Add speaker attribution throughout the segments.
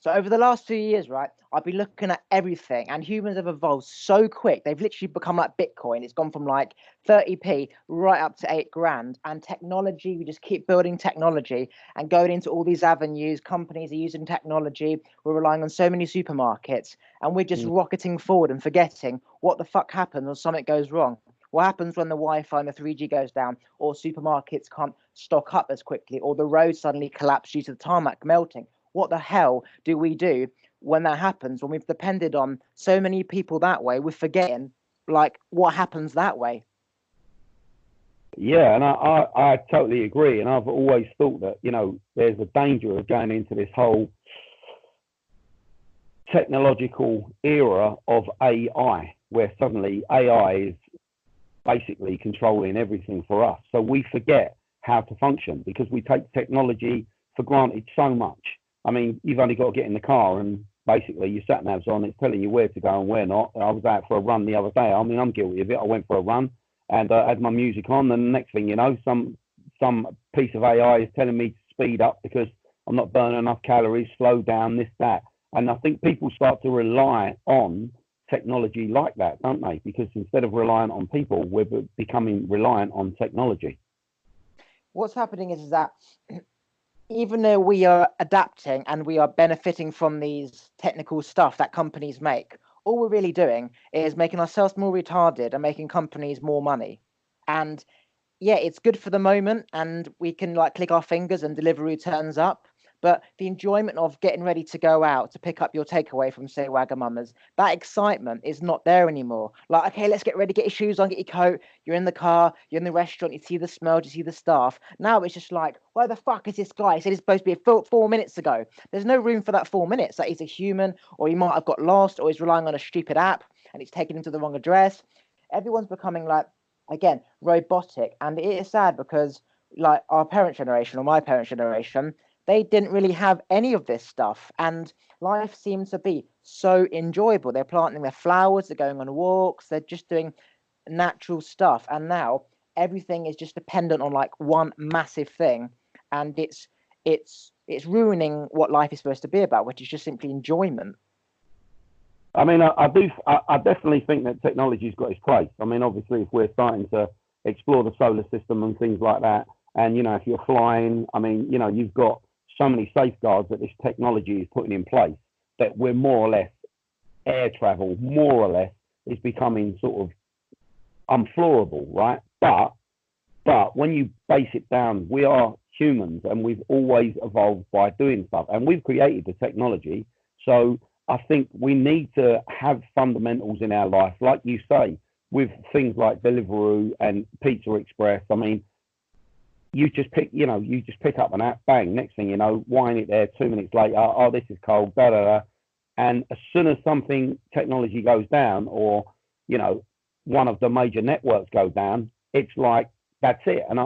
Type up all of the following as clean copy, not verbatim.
Speaker 1: So over the last 2 years, right, I've been looking at everything, and humans have evolved so quick. They've literally become like Bitcoin. It's gone from like 30p right up to 8 grand. And technology, we just keep building technology and going into all these avenues. Companies are using technology. We're relying on so many supermarkets, and we're just
Speaker 2: Mm.
Speaker 1: rocketing forward and forgetting what the fuck happens when something goes wrong. What happens when the Wi-Fi and the 3G goes down, or supermarkets can't stock up as quickly, or the roads suddenly collapse due to the tarmac melting? What the hell do we do when that happens? When we've depended on so many people that way, we're forgetting like what happens that way.
Speaker 2: Yeah, and I totally agree. And I've always thought that, there's a danger of going into this whole technological era of AI, where suddenly AI is basically controlling everything for us. So we forget how to function because we take technology for granted so much. I mean, you've only got to get in the car and basically your sat nav's on, it's telling you where to go and where not. I was out for a run the other day. I mean, I'm guilty of it. I went for a run and I had my music on, and the next thing you know, some piece of AI is telling me to speed up because I'm not burning enough calories, slow down, this, that. And I think people start to rely on technology like that, don't they? Because instead of relying on people, we're becoming reliant on technology.
Speaker 1: What's happening is that even though we are adapting and we are benefiting from these technical stuff that companies make, all we're really doing is making ourselves more retarded and making companies more money. And yeah, it's good for the moment, and we can like click our fingers and Deliveroo turns up. But the enjoyment of getting ready to go out to pick up your takeaway from, say, Wagamama's, that excitement is not there anymore. Like, okay, let's get ready, get your shoes on, get your coat. You're in the car, you're in the restaurant, you see the smell, you see the staff. Now it's just like, where the fuck is this guy? He said he's supposed to be 4 minutes ago. There's no room for that 4 minutes. Like, he's a human, or he might have got lost, or he's relying on a stupid app and it's taking him to the wrong address. Everyone's becoming like, again, robotic, and it is sad because like our parent generation or my parents generation, they didn't really have any of this stuff, and life seems to be so enjoyable. They're planting their flowers, they're going on walks, they're just doing natural stuff, and now everything is just dependent on like one massive thing, and it's ruining what life is supposed to be about, which is just simply enjoyment.
Speaker 2: I mean, I definitely think that technology's got its place. I mean, obviously, if we're starting to explore the solar system and things like that, and if you're flying, I mean, you've got so many safeguards that this technology is putting in place that we're more or less air travel, more or less, is becoming sort of unfloorable, right? But when you base it down, we are humans and we've always evolved by doing stuff, and we've created the technology. So I think we need to have fundamentals in our life, like you say, with things like Deliveroo and Pizza Express. I mean, you just pick up an app, bang, next thing you know, wine it there 2 minutes later, oh, this is cold, da da da. And as soon as something technology goes down, or one of the major networks go down, it's like that's it. And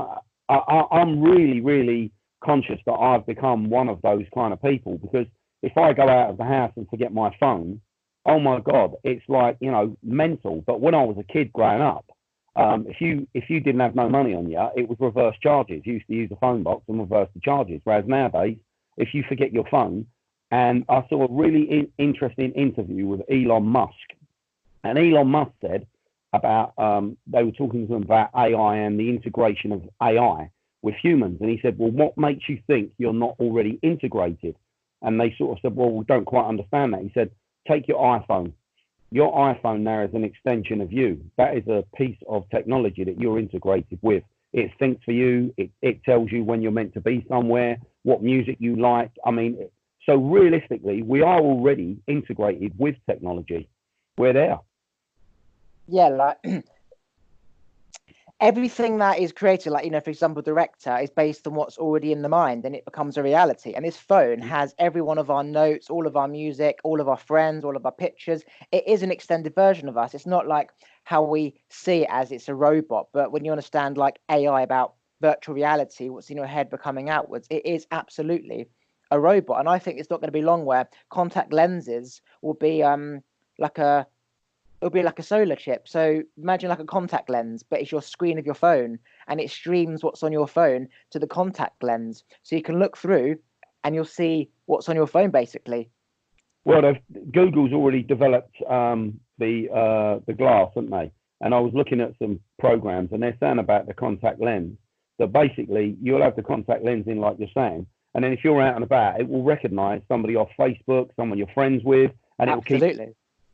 Speaker 2: I'm really, really conscious that I've become one of those kind of people, because if I go out of the house and forget my phone, oh my God, it's like, mental. But when I was a kid growing up, if you didn't have no money on you, it was reverse charges. You used to use the phone box and reverse the charges. Whereas nowadays, if you forget your phone, and I saw a really interesting interview with Elon Musk, and Elon Musk said about they were talking to him about AI and the integration of AI with humans, and he said, "Well, what makes you think you're not already integrated?" And they sort of said, "Well, we don't quite understand that." He said, "Take your iPhone. Your iPhone now is an extension of you. That is a piece of technology that you're integrated with. It thinks for you. It tells you when you're meant to be somewhere, what music you like. I mean, so realistically, we are already integrated with technology. We're there."
Speaker 1: Yeah, like everything that is created, like, for example, director is based on what's already in the mind, and it becomes a reality. And this phone has every one of our notes, all of our music, all of our friends, all of our pictures. It is an extended version of us. It's not like how we see it as it's a robot, but when you understand like AI about virtual reality, what's in your head becoming outwards, it is absolutely a robot. And I think it's not going to be long where contact lenses will be like a it'll be like a solar chip. So imagine like a contact lens, but it's your screen of your phone, and it streams what's on your phone to the contact lens. So you can look through and you'll see what's on your phone basically.
Speaker 2: Well, Google's already developed the glass, haven't they? And I was looking at some programs, and they're saying about the contact lens. So basically, you'll have the contact lens in, like you're saying, and then if you're out and about, it will recognise somebody off Facebook, someone you're friends with, and it will keep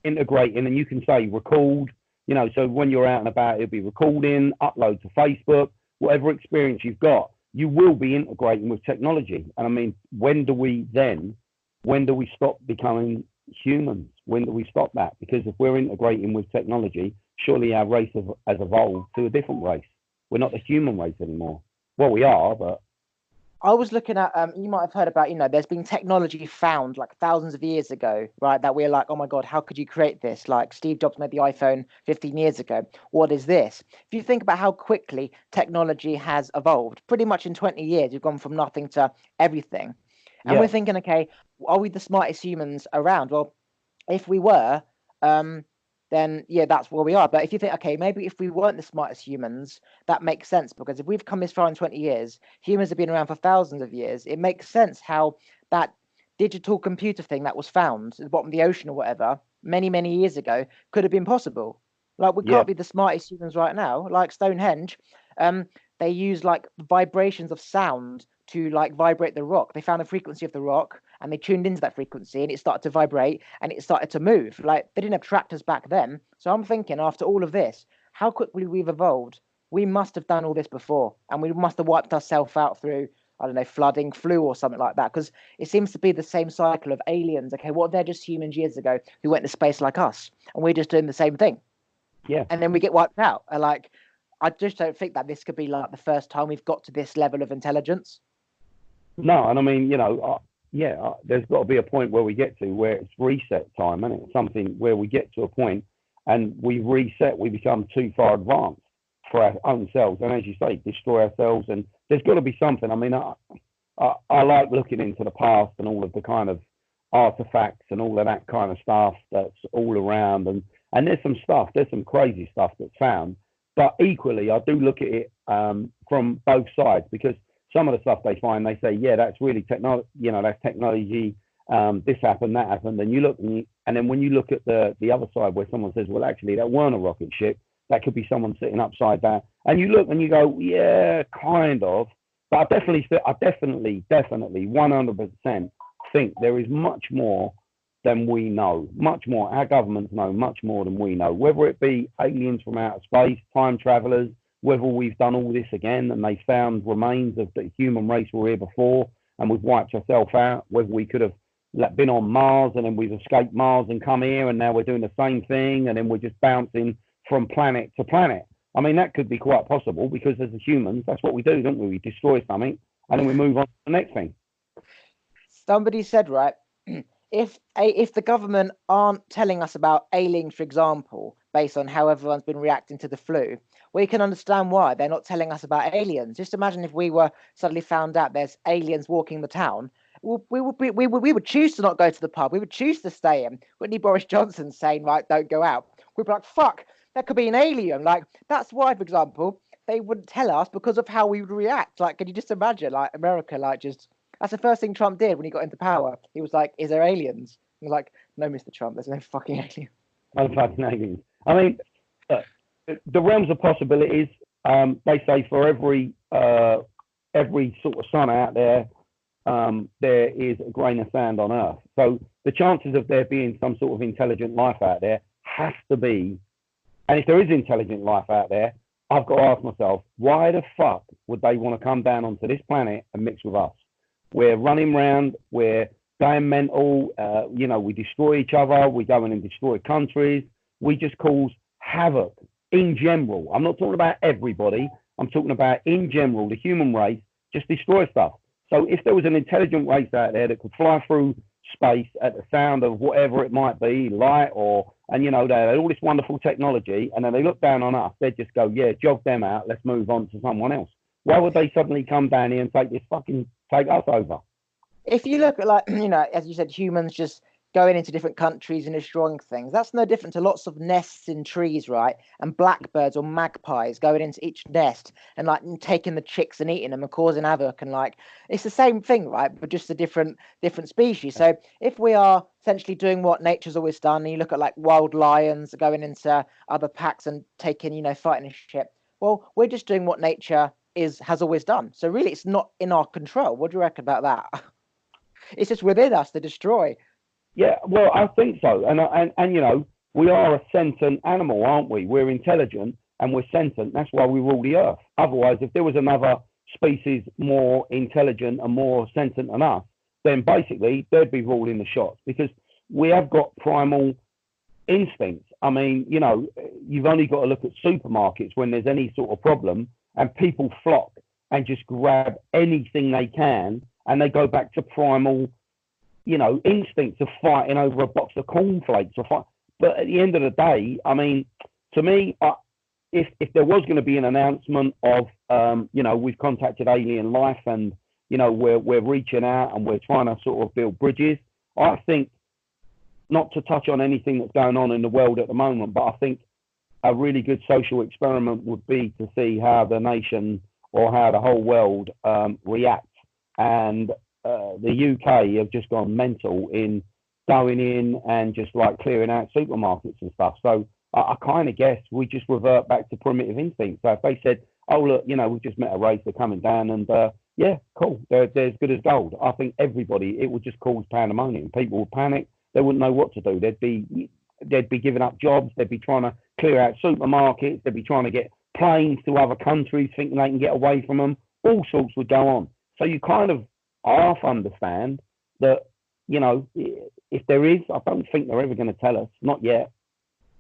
Speaker 2: integrating. And you can say record, you know, so when you're out and about, it'll be recording, upload to Facebook, whatever experience you've got, you will be integrating with technology. And I mean, when do we stop becoming humans? When do we stop that? Because if we're integrating with technology, surely our race has evolved to a different race. We're not the human race anymore. Well, we are, but
Speaker 1: I was looking at, you might have heard about, you know, there's been technology found like thousands of years ago, right? That we're like, oh my God, how could you create this? Like Steve Jobs made the iPhone 15 years ago. What is this? If you think about how quickly technology has evolved, pretty much in 20 years, you've gone from nothing to everything. And we're thinking, okay, are we the smartest humans around? Well, if we were, then yeah, that's where we are. But if you think, okay, maybe if we weren't the smartest humans, that makes sense, because if we've come this far in 20 years, humans have been around for thousands of years. It makes sense how that digital computer thing that was found at the bottom of the ocean or whatever, many, many years ago, could have been possible. Like, we can't be the smartest humans right now. Like Stonehenge, they use like vibrations of sound to like vibrate the rock. They found the frequency of the rock and they tuned into that frequency, and it started to vibrate and it started to move. Like, they didn't have tractors back then. So I'm thinking, after all of this, how quickly we've evolved. We must have done all this before, and we must have wiped ourselves out through, I don't know, flooding, flu, or something like that. Because it seems to be the same cycle of aliens. Okay, well, they're just humans years ago who went to space like us, and we're just doing the same thing.
Speaker 2: Yeah.
Speaker 1: And then we get wiped out. And like, I just don't think that this could be like the first time we've got to this level of intelligence.
Speaker 2: No, and I mean, you know, there's got to be a point where we get to where it's reset time, and it's something where we get to a point and we reset. We become too far advanced for our own selves, and as you say, destroy ourselves. And there's got to be something. I mean, I like looking into the past and all of the kind of artifacts and all of that kind of stuff that's all around, and there's some crazy stuff that's found. But equally, I do look at it from both sides, because some of the stuff they find, they say, yeah, that's really technology, you know, that's technology, this happened, that happened. And you look, and then when you look at the other side where someone says, well, actually, that weren't a rocket ship, that could be someone sitting upside down. And you look and you go, yeah, kind of. But I definitely 100% think there is much more than we know, much more. Our governments know much more than we know, whether it be aliens from outer space, time travelers, whether we've done all this again and they found remains of the human race were here before and we've wiped ourselves out, whether we could have been on Mars and then we've escaped Mars and come here and now we're doing the same thing and then we're just bouncing from planet to planet. I mean, that could be quite possible, because as humans, that's what we do, don't we? We destroy something and then we move on to the next thing.
Speaker 1: Somebody said, right, if the government aren't telling us about aliens, for example, based on how everyone's been reacting to the flu, we can understand why they're not telling us about aliens. Just imagine if we were suddenly found out there's aliens walking the town. We would choose to not go to the pub. We would choose to stay in. Wouldn't need Boris Johnson saying, right, don't go out. We'd be like, fuck, that could be an alien. Like, that's why, for example, they wouldn't tell us, because of how we would react. Like, can you just imagine, like, America, like, just... That's the first thing Trump did when he got into power. He was like, is there aliens? He was like, no, Mr. Trump, there's no fucking aliens.
Speaker 2: No fucking aliens. I mean, the realms of possibilities, they say for every sort of sun out there, there is a grain of sand on Earth. So the chances of there being some sort of intelligent life out there has to be, and if there is intelligent life out there, I've got to ask myself, why the fuck would they want to come down onto this planet and mix with us? We're running around, we're going mental, you know, we destroy each other, we go in and destroy countries, we just cause havoc in general. I'm not talking about everybody, I'm talking about in general, the human race just destroy stuff. So if there was an intelligent race out there that could fly through space at the sound of whatever it might be, light and you know, they had all this wonderful technology, and then they look down on us, they'd just go, yeah, jog them out, let's move on to someone else. Why would they suddenly come down here and take us over?
Speaker 1: If you look at, like, you know, as you said, humans just going into different countries and destroying things. That's no different to lots of nests in trees, right? And blackbirds or magpies going into each nest and like taking the chicks and eating them and causing havoc. And like it's the same thing, right? But just a different species. So if we are essentially doing what nature's always done, and you look at like wild lions going into other packs and taking, fighting and shit. Well, we're just doing what nature has always done. So really, it's not in our control. What do you reckon about that? It's just within us to destroy.
Speaker 2: Yeah, well, I think so. And we are a sentient animal, aren't we? We're intelligent and we're sentient. That's why we rule the earth. Otherwise, if there was another species more intelligent and more sentient than us, then basically they'd be ruling the shots because we have got primal instincts. I mean, you've only got to look at supermarkets when there's any sort of problem and people flock and just grab anything they can and they go back to primal instincts of fighting over a box of cornflakes or fight. But at the end of the day, I mean, to me, if there was going to be an announcement of, we've contacted alien life and, we're reaching out and we're trying to sort of build bridges, I think, not to touch on anything that's going on in the world at the moment, but I think a really good social experiment would be to see how the nation or how the whole world reacts. And the UK have just gone mental in going in and just like clearing out supermarkets and stuff. So I kind of guess we just revert back to primitive instincts. So if they said, oh, look, we've just met a race, they're coming down and yeah, cool, they're as good as gold. I think it would just cause pandemonium. People would panic. They wouldn't know what to do. They'd be giving up jobs. They'd be trying to clear out supermarkets. They'd be trying to get planes to other countries thinking they can get away from them. All sorts would go on. So you kind of half understand that, if there is, I don't think they're ever going to tell us, not yet.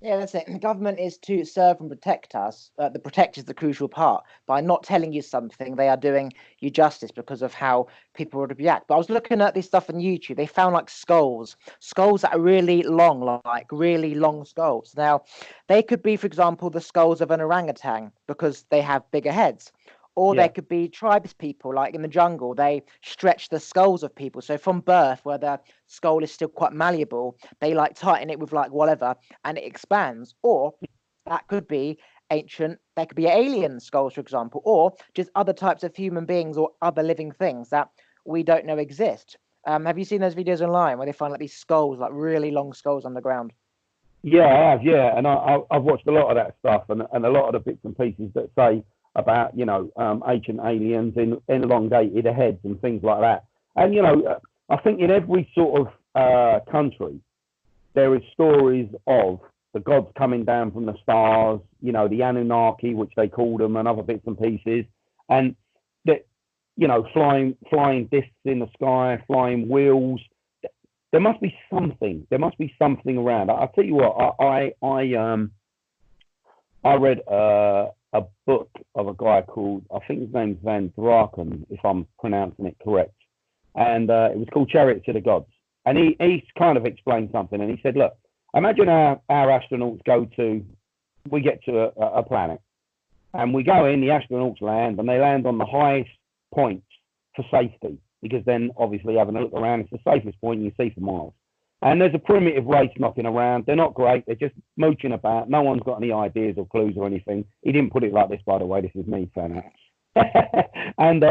Speaker 1: Yeah, that's it. The government is to serve and protect us. The protect is the crucial part. By not telling you something, they are doing you justice because of how people would react. But I was looking at this stuff on YouTube. They found like skulls that are really long, like really long skulls. Now, they could be, for example, the skulls of an orangutan because they have bigger heads. Or
Speaker 2: Yeah.
Speaker 1: they could be tribes people, like in the jungle, they stretch the skulls of people. So from birth, where the skull is still quite malleable, they like tighten it with like whatever, and it expands. Or that could be they could be alien skulls, for example, or just other types of human beings or other living things that we don't know exist. Have you seen those videos online where they find like these skulls, like really long skulls on the ground?
Speaker 2: Yeah, I have, yeah. And I've watched a lot of that stuff and a lot of the bits and pieces that say about, ancient aliens in elongated heads and things like that. And, I think in every sort of country, there is stories of the gods coming down from the stars, the Anunnaki, which they call them, and other bits and pieces. And that, flying discs in the sky, flying wheels. There must be something. There must be something around. I'll tell you what. I read a book of a guy called, I think his name's Van Draken, if I'm pronouncing it correct, and it was called Chariots of the Gods. And he kind of explained something, and he said, look, imagine our astronauts we get to a planet, and we go in, the astronauts land, and they land on the highest points for safety, because then obviously having a look around, it's the safest point you can see for miles. And there's a primitive race knocking around. They're not great. They're just mooching about. No one's got any ideas or clues or anything. He didn't put it like this, by the way. This is me saying that. And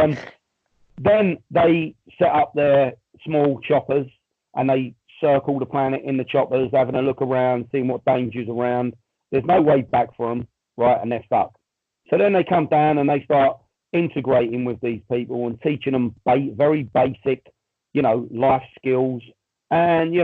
Speaker 2: then they set up their small choppers and they circle the planet in the choppers, having a look around, seeing what danger's around. There's no way back for them, right? And they're stuck. So then they come down and they start integrating with these people and teaching them very basic, life skills. And,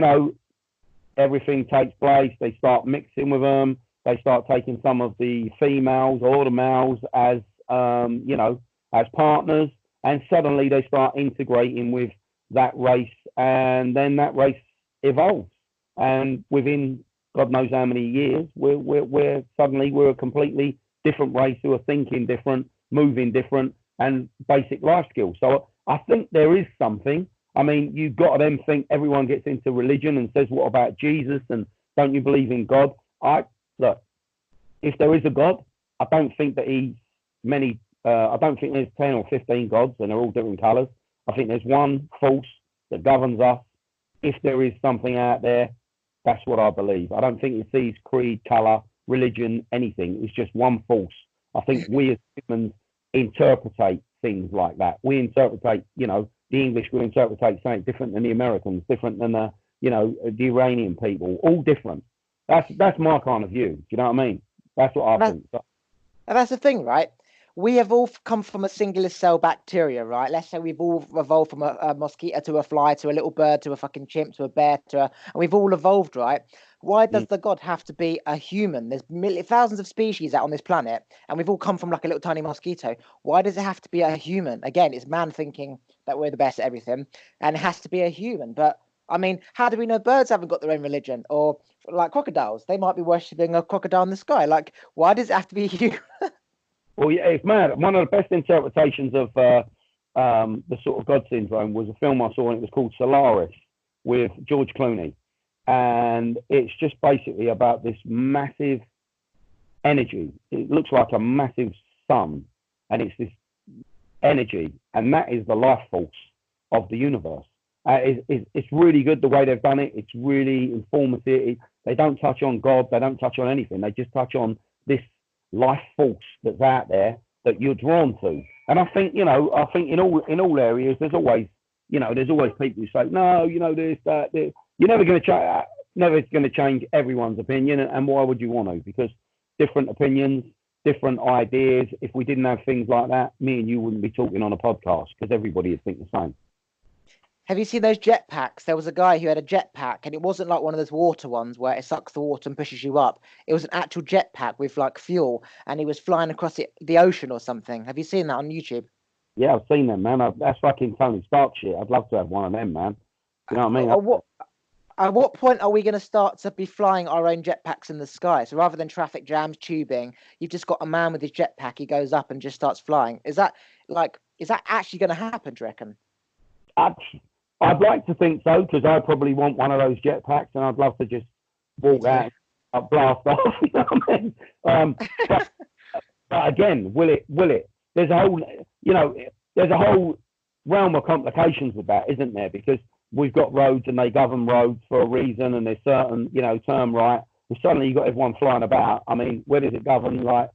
Speaker 2: everything takes place. They start mixing with them. They start taking some of the females or the males as, as partners. And suddenly they start integrating with that race. And then that race evolves. And within God knows how many years, we're suddenly a completely different race who are thinking different, moving different, and basic life skills. So I think there is something. I mean, you've got to then think everyone gets into religion and says, what about Jesus? And don't you believe in God? Look, if there is a God, I don't think that I don't think there's 10 or 15 gods and they're all different colors. I think there's one force that governs us if there is something out there, that's what I believe. I don't think it sees creed, colour, religion, anything. It's just one force. I think we as humans interpretate things like that. We interpretate, the English will interpretate something different than the Americans, different than the Iranian people, all different. That's my kind of view. Do you know what I mean? That's what I think.
Speaker 1: And that's the thing, right? We have all come from a singular cell bacteria, right? Let's say we've all evolved from a mosquito to a fly to a little bird to a fucking chimp to a bear and we've all evolved, right? Why does the god have to be a human? There's thousands of species out on this planet, and we've all come from like a little tiny mosquito. Why does it have to be a human? Again, it's man thinking that we're the best at everything, and it has to be a human. But I mean, how do we know birds haven't got their own religion? Or like crocodiles, they might be worshipping a crocodile in the sky. Like, why does it have to be human?
Speaker 2: Well, yeah, it's mad. One of the best interpretations of the sort of God syndrome was a film I saw, and it was called Solaris with George Clooney. And it's just basically about this massive energy. It looks like a massive sun, and it's this energy, and that is the life force of the universe. It's really good the way they've done it. It's really informative. They don't touch on God. They don't touch on anything. They just touch on this life force that's out there that you're drawn to. And I think in all areas there's always people who say no, this, that, this. You're never going to change everyone's opinion, and why would you want to? Because different opinions, different ideas. If we didn't have things like that, me and you wouldn't be talking on a podcast, because everybody would think the same.
Speaker 1: Have you seen those jetpacks? There was a guy who had a jetpack, and it wasn't like one of those water ones where it sucks the water and pushes you up. It was an actual jetpack with like fuel, and he was flying across the ocean or something. Have you seen that on YouTube?
Speaker 2: Yeah, I've seen them, man. That's fucking Tony Stark shit. I'd love to have one of them, man. You know what I mean?
Speaker 1: At what point are we going to start to be flying our own jetpacks in the sky? So rather than traffic jams, tubing, you've just got a man with his jetpack. He goes up and just starts flying. Is that actually going to happen, do you reckon?
Speaker 2: I'd like to think so, because I probably want one of those jetpacks, and I'd love to just walk out and blast off. You know what I mean? But again, will it? There's a whole realm of complications with that, isn't there? Because we've got roads, and they govern roads for a reason, and there's certain, term right. And suddenly you've got everyone flying about. I mean, where does it govern? Like,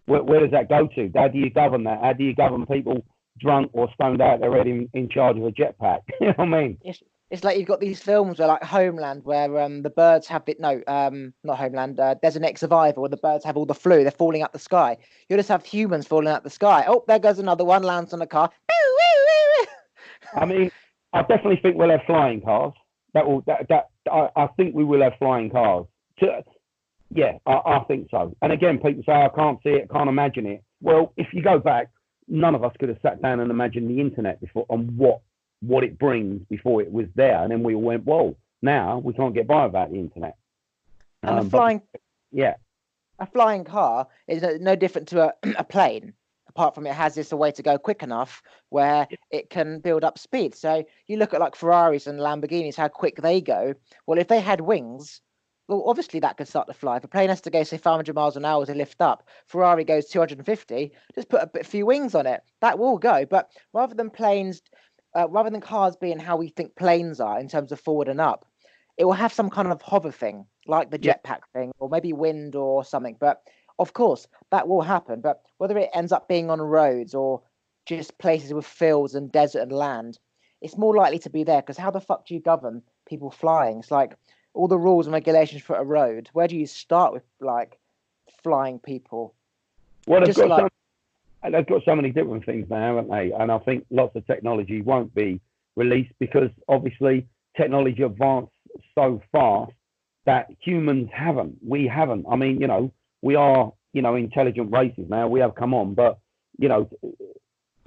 Speaker 2: where does that go to? How do you govern that? How do you govern people drunk or stoned out their head in charge of a jetpack? You know what I mean?
Speaker 1: It's like you've got these films where, like Homeland, where the birds have not Homeland, Designated Survivor, where the birds have all the flu, they're falling out the sky. You just have humans falling out the sky. Oh, there goes another one, lands on a car.
Speaker 2: I mean, I definitely think we'll have flying cars. I think we will have flying cars. I think so. And again, people say, I can't see it, can't imagine it. Well, if you go back, none of us could have sat down and imagined the internet before, and what it brings before it was there. And then we all went, whoa, now we can't get by without the internet.
Speaker 1: And a flying car is no different to a plane, apart from it has a way to go quick enough where it can build up speed. So you look at like Ferraris and Lamborghinis, how quick they go. Well, if they had wings, well, obviously that could start to fly. If a plane has to go, say, 500 miles an hour to lift up, Ferrari goes 250, just put a few wings on it. That will go. But rather than cars being how we think planes are in terms of forward and up, it will have some kind of hover thing, like the jetpack thing, or maybe wind or something. But of course, that will happen. But whether it ends up being on roads or just places with fields and desert and land, it's more likely to be there, because how the fuck do you govern people flying? It's like all the rules and regulations for a road. Where do you start with like flying people?
Speaker 2: Well, they've got so many different things now, haven't they? And I think lots of technology won't be released, because obviously technology advanced so fast that humans haven't. We haven't. I mean, we are, intelligent races now. We have come on, but,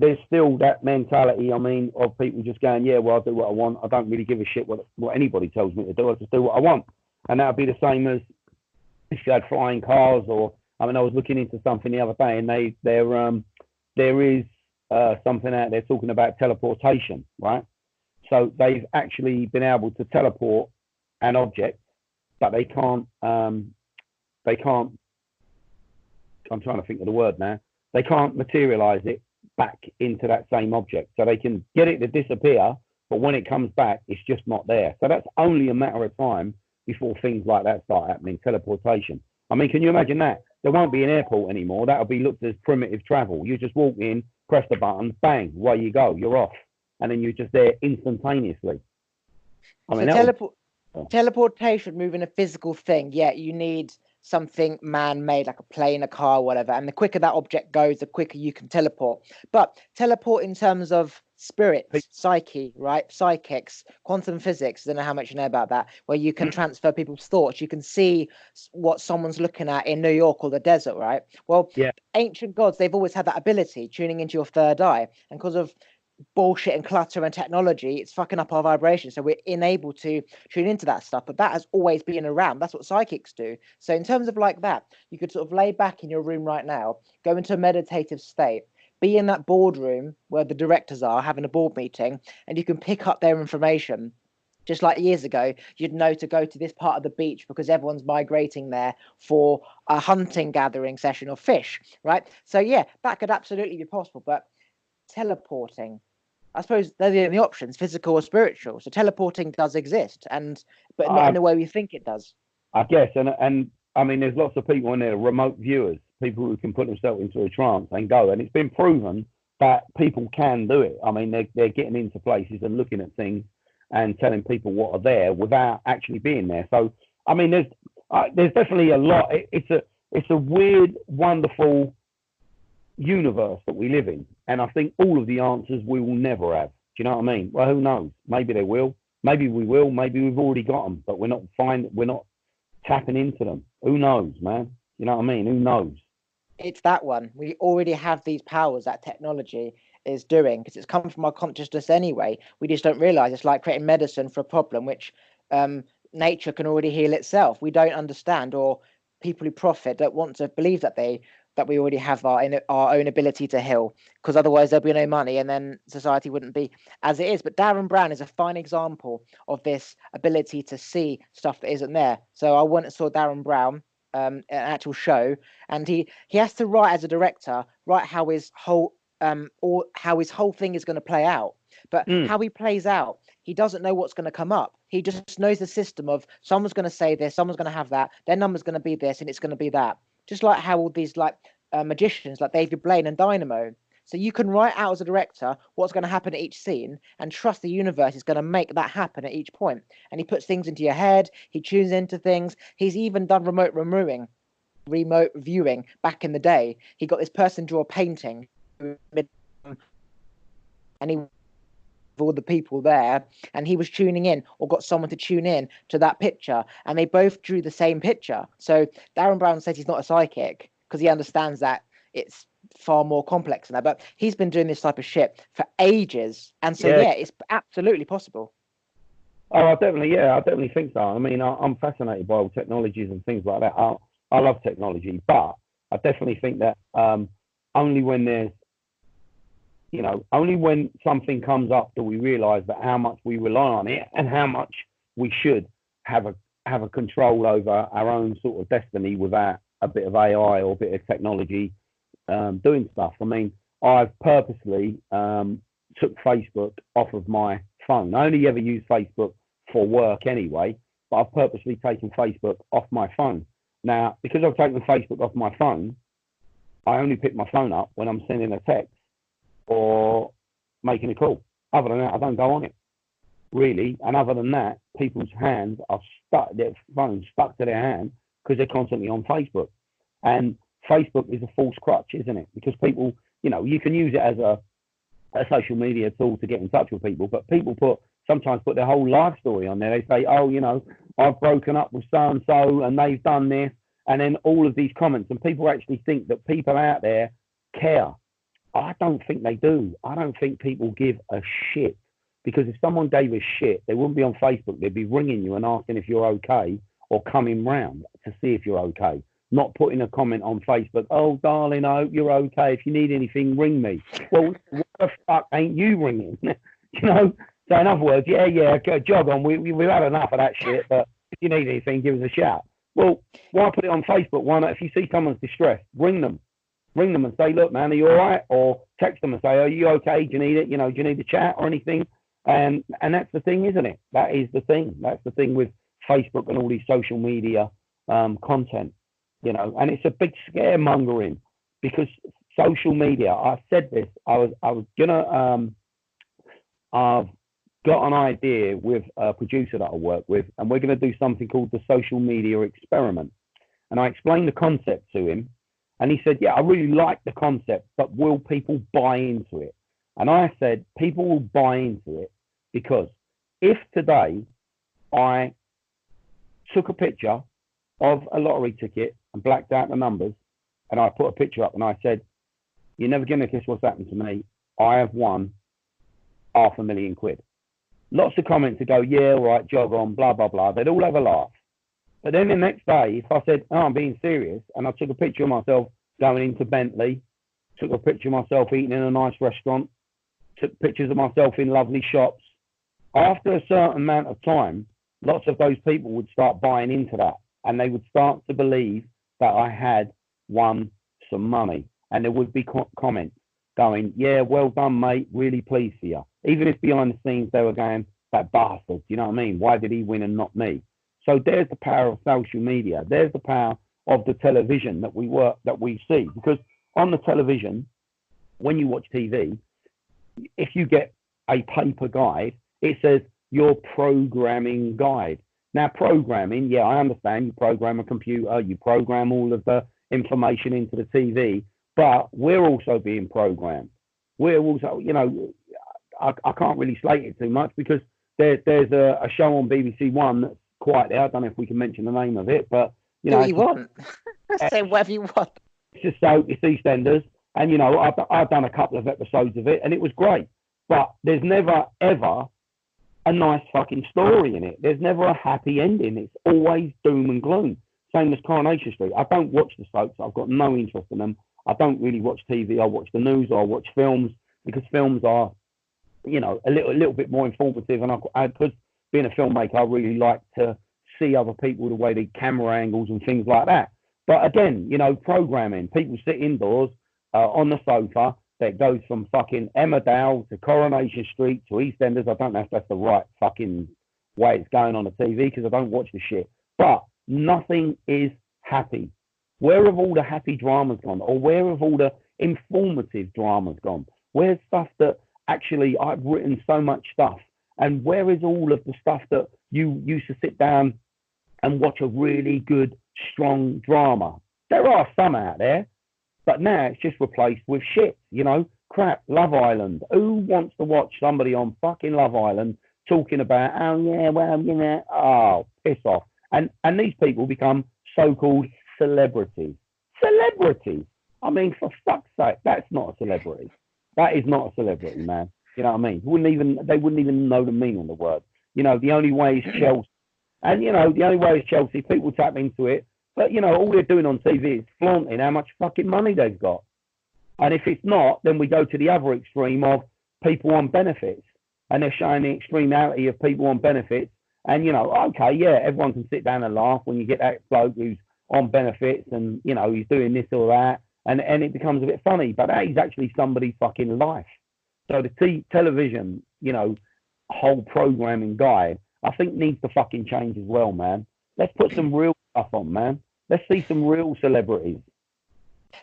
Speaker 2: there's still that mentality, I mean, of people just going, yeah, well, I'll do what I want. I don't really give a shit what anybody tells me to do. I just do what I want. And that would be the same as if you had flying cars, or, I mean, I was looking into something the other day, and there is something out there talking about teleportation, right? So they've actually been able to teleport an object, but they can't, I'm trying to think of the word now. They can't materialize it back into that same object. So they can get it to disappear, but when it comes back, it's just not there. So that's only a matter of time before things like that start happening. Teleportation. I mean, can you imagine that? There won't be an airport anymore. That'll be looked as primitive travel. You just walk in, press the button, bang, away you go. You're off, and then you're just there instantaneously. I mean,
Speaker 1: teleportation, moving a physical thing, yeah, you need something man-made, like a plane, a car, whatever. And the quicker that object goes, the quicker you can teleport. But teleport in terms of spirits, psyche, right? Psychics, quantum physics. I don't know how much you know about that, where you can transfer people's thoughts. You can see what someone's looking at in New York or the desert, right? Well,
Speaker 2: yeah.
Speaker 1: Ancient gods, they've always had that ability, tuning into your third eye. And because of bullshit and clutter and technology, it's fucking up our vibration, so we're unable to tune into that stuff. But that has always been around. That's what psychics do. So in terms of like that, you could sort of lay back in your room right now, go into a meditative state, be in that boardroom where the directors are having a board meeting, and you can pick up their information. Just like years ago, you'd know to go to this part of the beach because everyone's migrating there for a hunting gathering session of fish, right? So yeah, that could absolutely be possible. But teleporting, I suppose they're the only options, physical or spiritual. So teleporting does exist, but not in the way we think it does.
Speaker 2: I guess, and I mean, there's lots of people in there, remote viewers, people who can put themselves into a trance and go, and it's been proven that people can do it. I mean, they're getting into places and looking at things and telling people what are there without actually being there. So, I mean, there's definitely a lot. It's a weird, wonderful universe that we live in, and I think all of the answers we will never have. Do you know what I mean? Well, who knows? Maybe they will. Maybe we will. Maybe we've already got them, but we're not tapping into them. Who knows, man? You know what I mean? Who knows?
Speaker 1: It's that one. We already have these powers that technology is doing because it's come from our consciousness anyway. We just don't realize. It's like creating medicine for a problem which nature can already heal itself. We don't understand, or people who profit don't want to believe that we already have our own ability to heal, because otherwise there'll be no money and then society wouldn't be as it is. But Darren Brown is a fine example of this ability to see stuff that isn't there. So I went and saw Darren Brown, an actual show, and he has to write, as a director, write how his whole thing is going to play out. But how he plays out, he doesn't know what's going to come up. He just knows the system of someone's going to say this, someone's going to have that, their number's going to be this, and it's going to be that. Just like how all these magicians like David Blaine and Dynamo. So you can write out as a director what's going to happen at each scene and trust the universe is going to make that happen at each point. And he puts things into your head. He tunes into things. He's even done remote viewing back in the day. He got this person draw a painting, and he all the people there, and he was tuning in or got someone to tune in to that picture, and they both drew the same picture. So Darren Brown says he's not a psychic because he understands that it's far more complex than that, but he's been doing this type of shit for ages, and so yeah, it's absolutely possible.
Speaker 2: I definitely think so. I mean, I'm fascinated by all technologies and things like that. I love technology, but I definitely think that only when something comes up do we realize that how much we rely on it and how much we should have a control over our own sort of destiny without a bit of AI or a bit of technology doing stuff. I mean, I've purposely took Facebook off of my phone. I only ever use Facebook for work anyway, but I've purposely taken Facebook off my phone. Now, because I've taken Facebook off my phone, I only pick my phone up when I'm sending a text or making a call. Other than that, I don't go on it, really. And other than that, people's hands are stuck, their phones stuck to their hand because they're constantly on Facebook. And Facebook is a false crutch, isn't it? Because people, you can use it as a social media tool to get in touch with people, but people sometimes put their whole life story on there. They say, oh, I've broken up with so-and-so and they've done this. And then all of these comments, and people actually think that people out there care. I don't think they do. I don't think people give a shit, because if someone gave a shit, they wouldn't be on Facebook. They'd be ringing you and asking if you're okay, or coming round to see if you're okay, not putting a comment on Facebook. Oh, darling, I hope you're okay. If you need anything, ring me. Well, what the fuck ain't you ringing? So in other words, go jog on. We've had enough of that shit, but if you need anything, give us a shout. Well, why put it on Facebook? Why not? If you see someone's distressed, ring them and say, look, man, are you all right? Or text them and say, are you okay? Do you need it? Do you need a chat or anything? And that's the thing, isn't it? That is the thing. That's the thing with Facebook and all these social media content, you know. And it's a big scaremongering because social media. I said this. I was gonna. I've got an idea with a producer that I work with, and we're gonna do something called the social media experiment. And I explained the concept to him, and he said, "Yeah, I really like the concept, but will people buy into it?" And I said, "People will buy into it because if today I took a picture of a lottery ticket and blacked out the numbers, and I put a picture up and I said, 'You're never going to guess what's happened to me. I have won £500,000. Lots of comments to go, yeah, right, jog on, blah, blah, blah. They'd all have a laugh. But then the next day, if I said, oh, I'm being serious, and I took a picture of myself going into Bentley, took a picture of myself eating in a nice restaurant, took pictures of myself in lovely shops, after a certain amount of time, lots of those people would start buying into that, and they would start to believe that I had won some money. And there would be comments going, yeah, well done, mate, really pleased for you. Even if behind the scenes they were going, that bastard, you know what I mean? Why did he win and not me? So there's the power of social media. There's the power of the television that we see. Because on the television, when you watch TV, if you get a paper guide, it says your programming guide. Now, programming, yeah, I understand. You program a computer, you program all of the information into the TV, but we're also being programmed. We're also, you know, I can't really slate it too much because there's a show on BBC One that's quite there. I don't know if we can mention the name of it, but, you know.
Speaker 1: Do what you want. Say whatever you want.
Speaker 2: It's just so it's EastEnders. And, you know, I've done a couple of episodes of it and it was great. But there's never, ever a nice fucking story in it. There's never a happy ending. It's always doom and gloom. Same as Coronation Street. I don't watch the soaps. I've got no interest in them. I don't really watch TV. I watch the news or I watch films because films are, you know, a little bit more informative. And because being a filmmaker, I really like to see other people, the way they camera angles and things like that. But again, you know, programming. People sit indoors on the sofa. That goes from fucking Emmerdale to Coronation Street to EastEnders. I don't know if that's the right fucking way it's going on the TV because I don't watch the shit. But nothing is happy. Where have all the happy dramas gone? Or where have all the informative dramas gone? Where's stuff that actually I've written so much stuff? And where is all of the stuff that you used to sit down and watch a really good, strong drama? There are some out there. But now it's just replaced with shit, you know, crap, Love Island. Who wants to watch somebody on fucking Love Island talking about, oh, yeah, well, you know, oh, piss off. And these people become so-called celebrities. Celebrities. I mean, for fuck's sake, that's not a celebrity. That is not a celebrity, man. You know what I mean? They wouldn't even know the meaning of the word. You know, the only way is Chelsea. And, you know, the only way is Chelsea. People tap into it. But, you know, all they're doing on TV is flaunting how much fucking money they've got. And if it's not, then we go to the other extreme of people on benefits. And they're showing the extremality of people on benefits. And, you know, okay, yeah, everyone can sit down and laugh when you get that bloke who's on benefits and, you know, he's doing this or that. And it becomes a bit funny. But that is actually somebody's fucking life. So the television, you know, whole programming guide, I think needs to fucking change as well, man. Let's put some real stuff on, man. Let's see some real celebrities.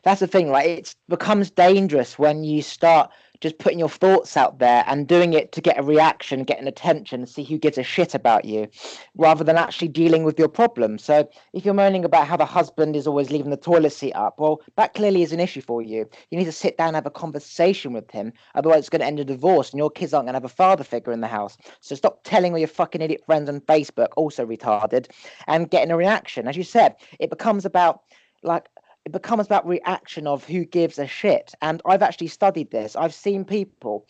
Speaker 1: That's the thing, right? It becomes dangerous when you start just putting your thoughts out there and doing it to get a reaction, get an attention, see who gives a shit about you, rather than actually dealing with your problem. So if you're moaning about how the husband is always leaving the toilet seat up, well, that clearly is an issue for you. You need to sit down and have a conversation with him. Otherwise, it's going to end in divorce and your kids aren't going to have a father figure in the house. So stop telling all your fucking idiot friends on Facebook, also retarded, and getting a reaction. As you said, it becomes about reaction of who gives a shit. And I've actually studied this. I've seen people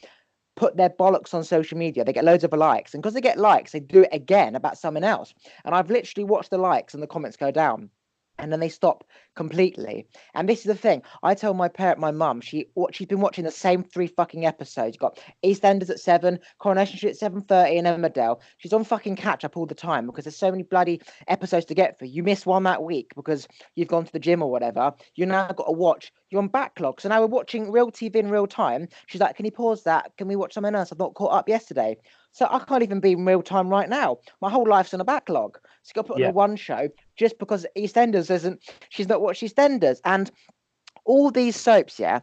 Speaker 1: put their bollocks on social media. They get loads of likes. And because they get likes, they do it again about someone else. And I've literally watched the likes and the comments go down. and then they stop completely. And this is the thing. I tell my mum, she's been watching the same 3 fucking episodes. You've got EastEnders at 7, Coronation Street at 7:30, and Emmerdale. She's on fucking catch up all the time because there's so many bloody episodes to get through. You miss one that week because you've gone to the gym or whatever. You now got to watch. You're on backlog. So now we're watching real TV in real time. She's like, "Can you pause that? Can we watch something else? I've not caught up yesterday." So I can't even be in real time right now. My whole life's on a backlog. So you got to put on
Speaker 2: Yeah.
Speaker 1: the one show just because EastEnders isn't. She's not watched EastEnders, and all these soaps, yeah,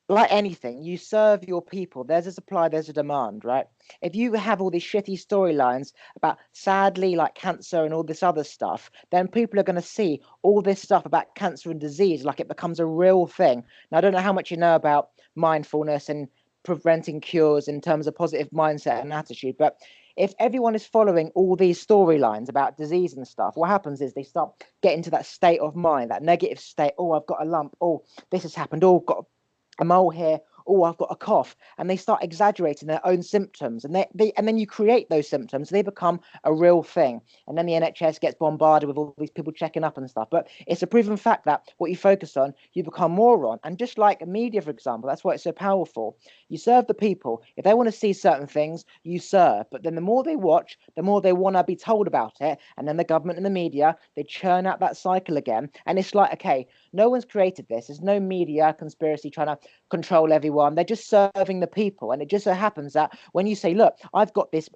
Speaker 1: like anything, you serve your people. There's a supply, there's a demand, right? If you have all these shitty storylines about sadly like cancer and all this other stuff, then people are going to see all this stuff about cancer and disease like it becomes a real thing. Now, I don't know how much you know about mindfulness and preventing cures in terms of positive mindset and attitude, but if everyone is following all these storylines about disease and stuff, what happens is they start getting to that state of mind, that negative state. Oh, I've got a lump. Oh, this has happened. Oh, I've got a mole here. Oh, I've got a cough, and they start exaggerating their own symptoms, and and then you create those symptoms. They become a real thing, and then the NHS gets bombarded with all these people checking up and stuff. But it's a proven fact that what you focus on, you become more on. And just like media, for example, that's why it's so powerful. You serve the people. If they want to see certain things, you serve. But then the more they watch, the more they want to be told about it, and then the government and the media, they churn out that cycle again. And it's like, okay, no one's created this. There's no media conspiracy trying to control everyone. They're just serving the people. And it just so happens that when you say, look, I've got this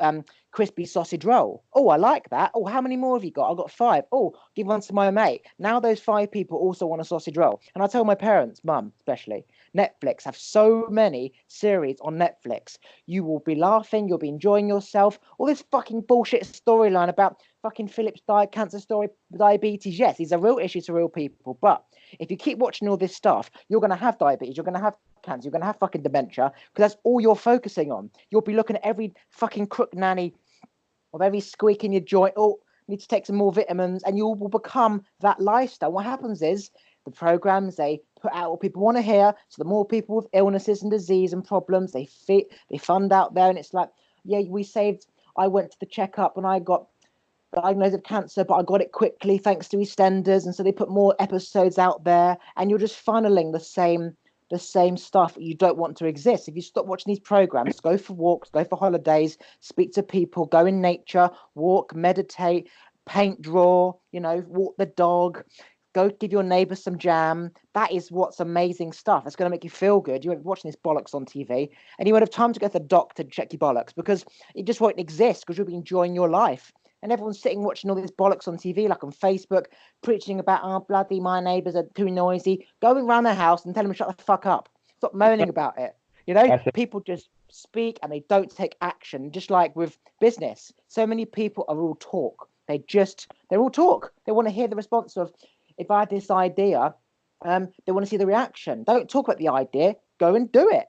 Speaker 1: crispy sausage roll. Oh, I like that. Oh, how many more have you got? I've got 5. Oh, give one to my mate. Now those 5 people also want a sausage roll. And I tell my parents, mum especially, Netflix have so many series on Netflix. You will be laughing. You'll be enjoying yourself. All this fucking bullshit storyline about fucking Philip's cancer story, diabetes. Yes, these are real issues to real people. But if you keep watching all this stuff, you're going to have diabetes. You're going to have cancer. You're going to have fucking dementia because that's all you're focusing on. You'll be looking at every fucking crook nanny of every squeak in your joint. Oh, need to take some more vitamins, and you will become that lifestyle. What happens is the programs they put out what people want to hear. So the more people with illnesses and disease and problems they fund out there, and it's like, yeah, we saved. I went to the checkup and I got diagnosed with cancer, but I got it quickly thanks to EastEnders, and so they put more episodes out there, and you're just funneling the same stuff you don't want to exist. If you stop watching these programs, go for walks, go for holidays, speak to people, go in nature, walk, meditate, paint, draw, walk the dog, go give your neighbor some jam. That is what's amazing stuff. It's going to make you feel good. You won't be watching this bollocks on TV, and you won't have time to go to the doctor to check your bollocks because it just won't exist because you'll be enjoying your life. And everyone's sitting watching all this bollocks on TV, like on Facebook, preaching about, oh, bloody, my neighbours are too noisy. Going around their house and tell them to shut the fuck up. Stop moaning about it. People just speak and they don't take action, just like with business. So many people are all talk. They're all talk. They want to hear the response of, if I had this idea, they want to see the reaction. Don't talk about the idea. Go and do it.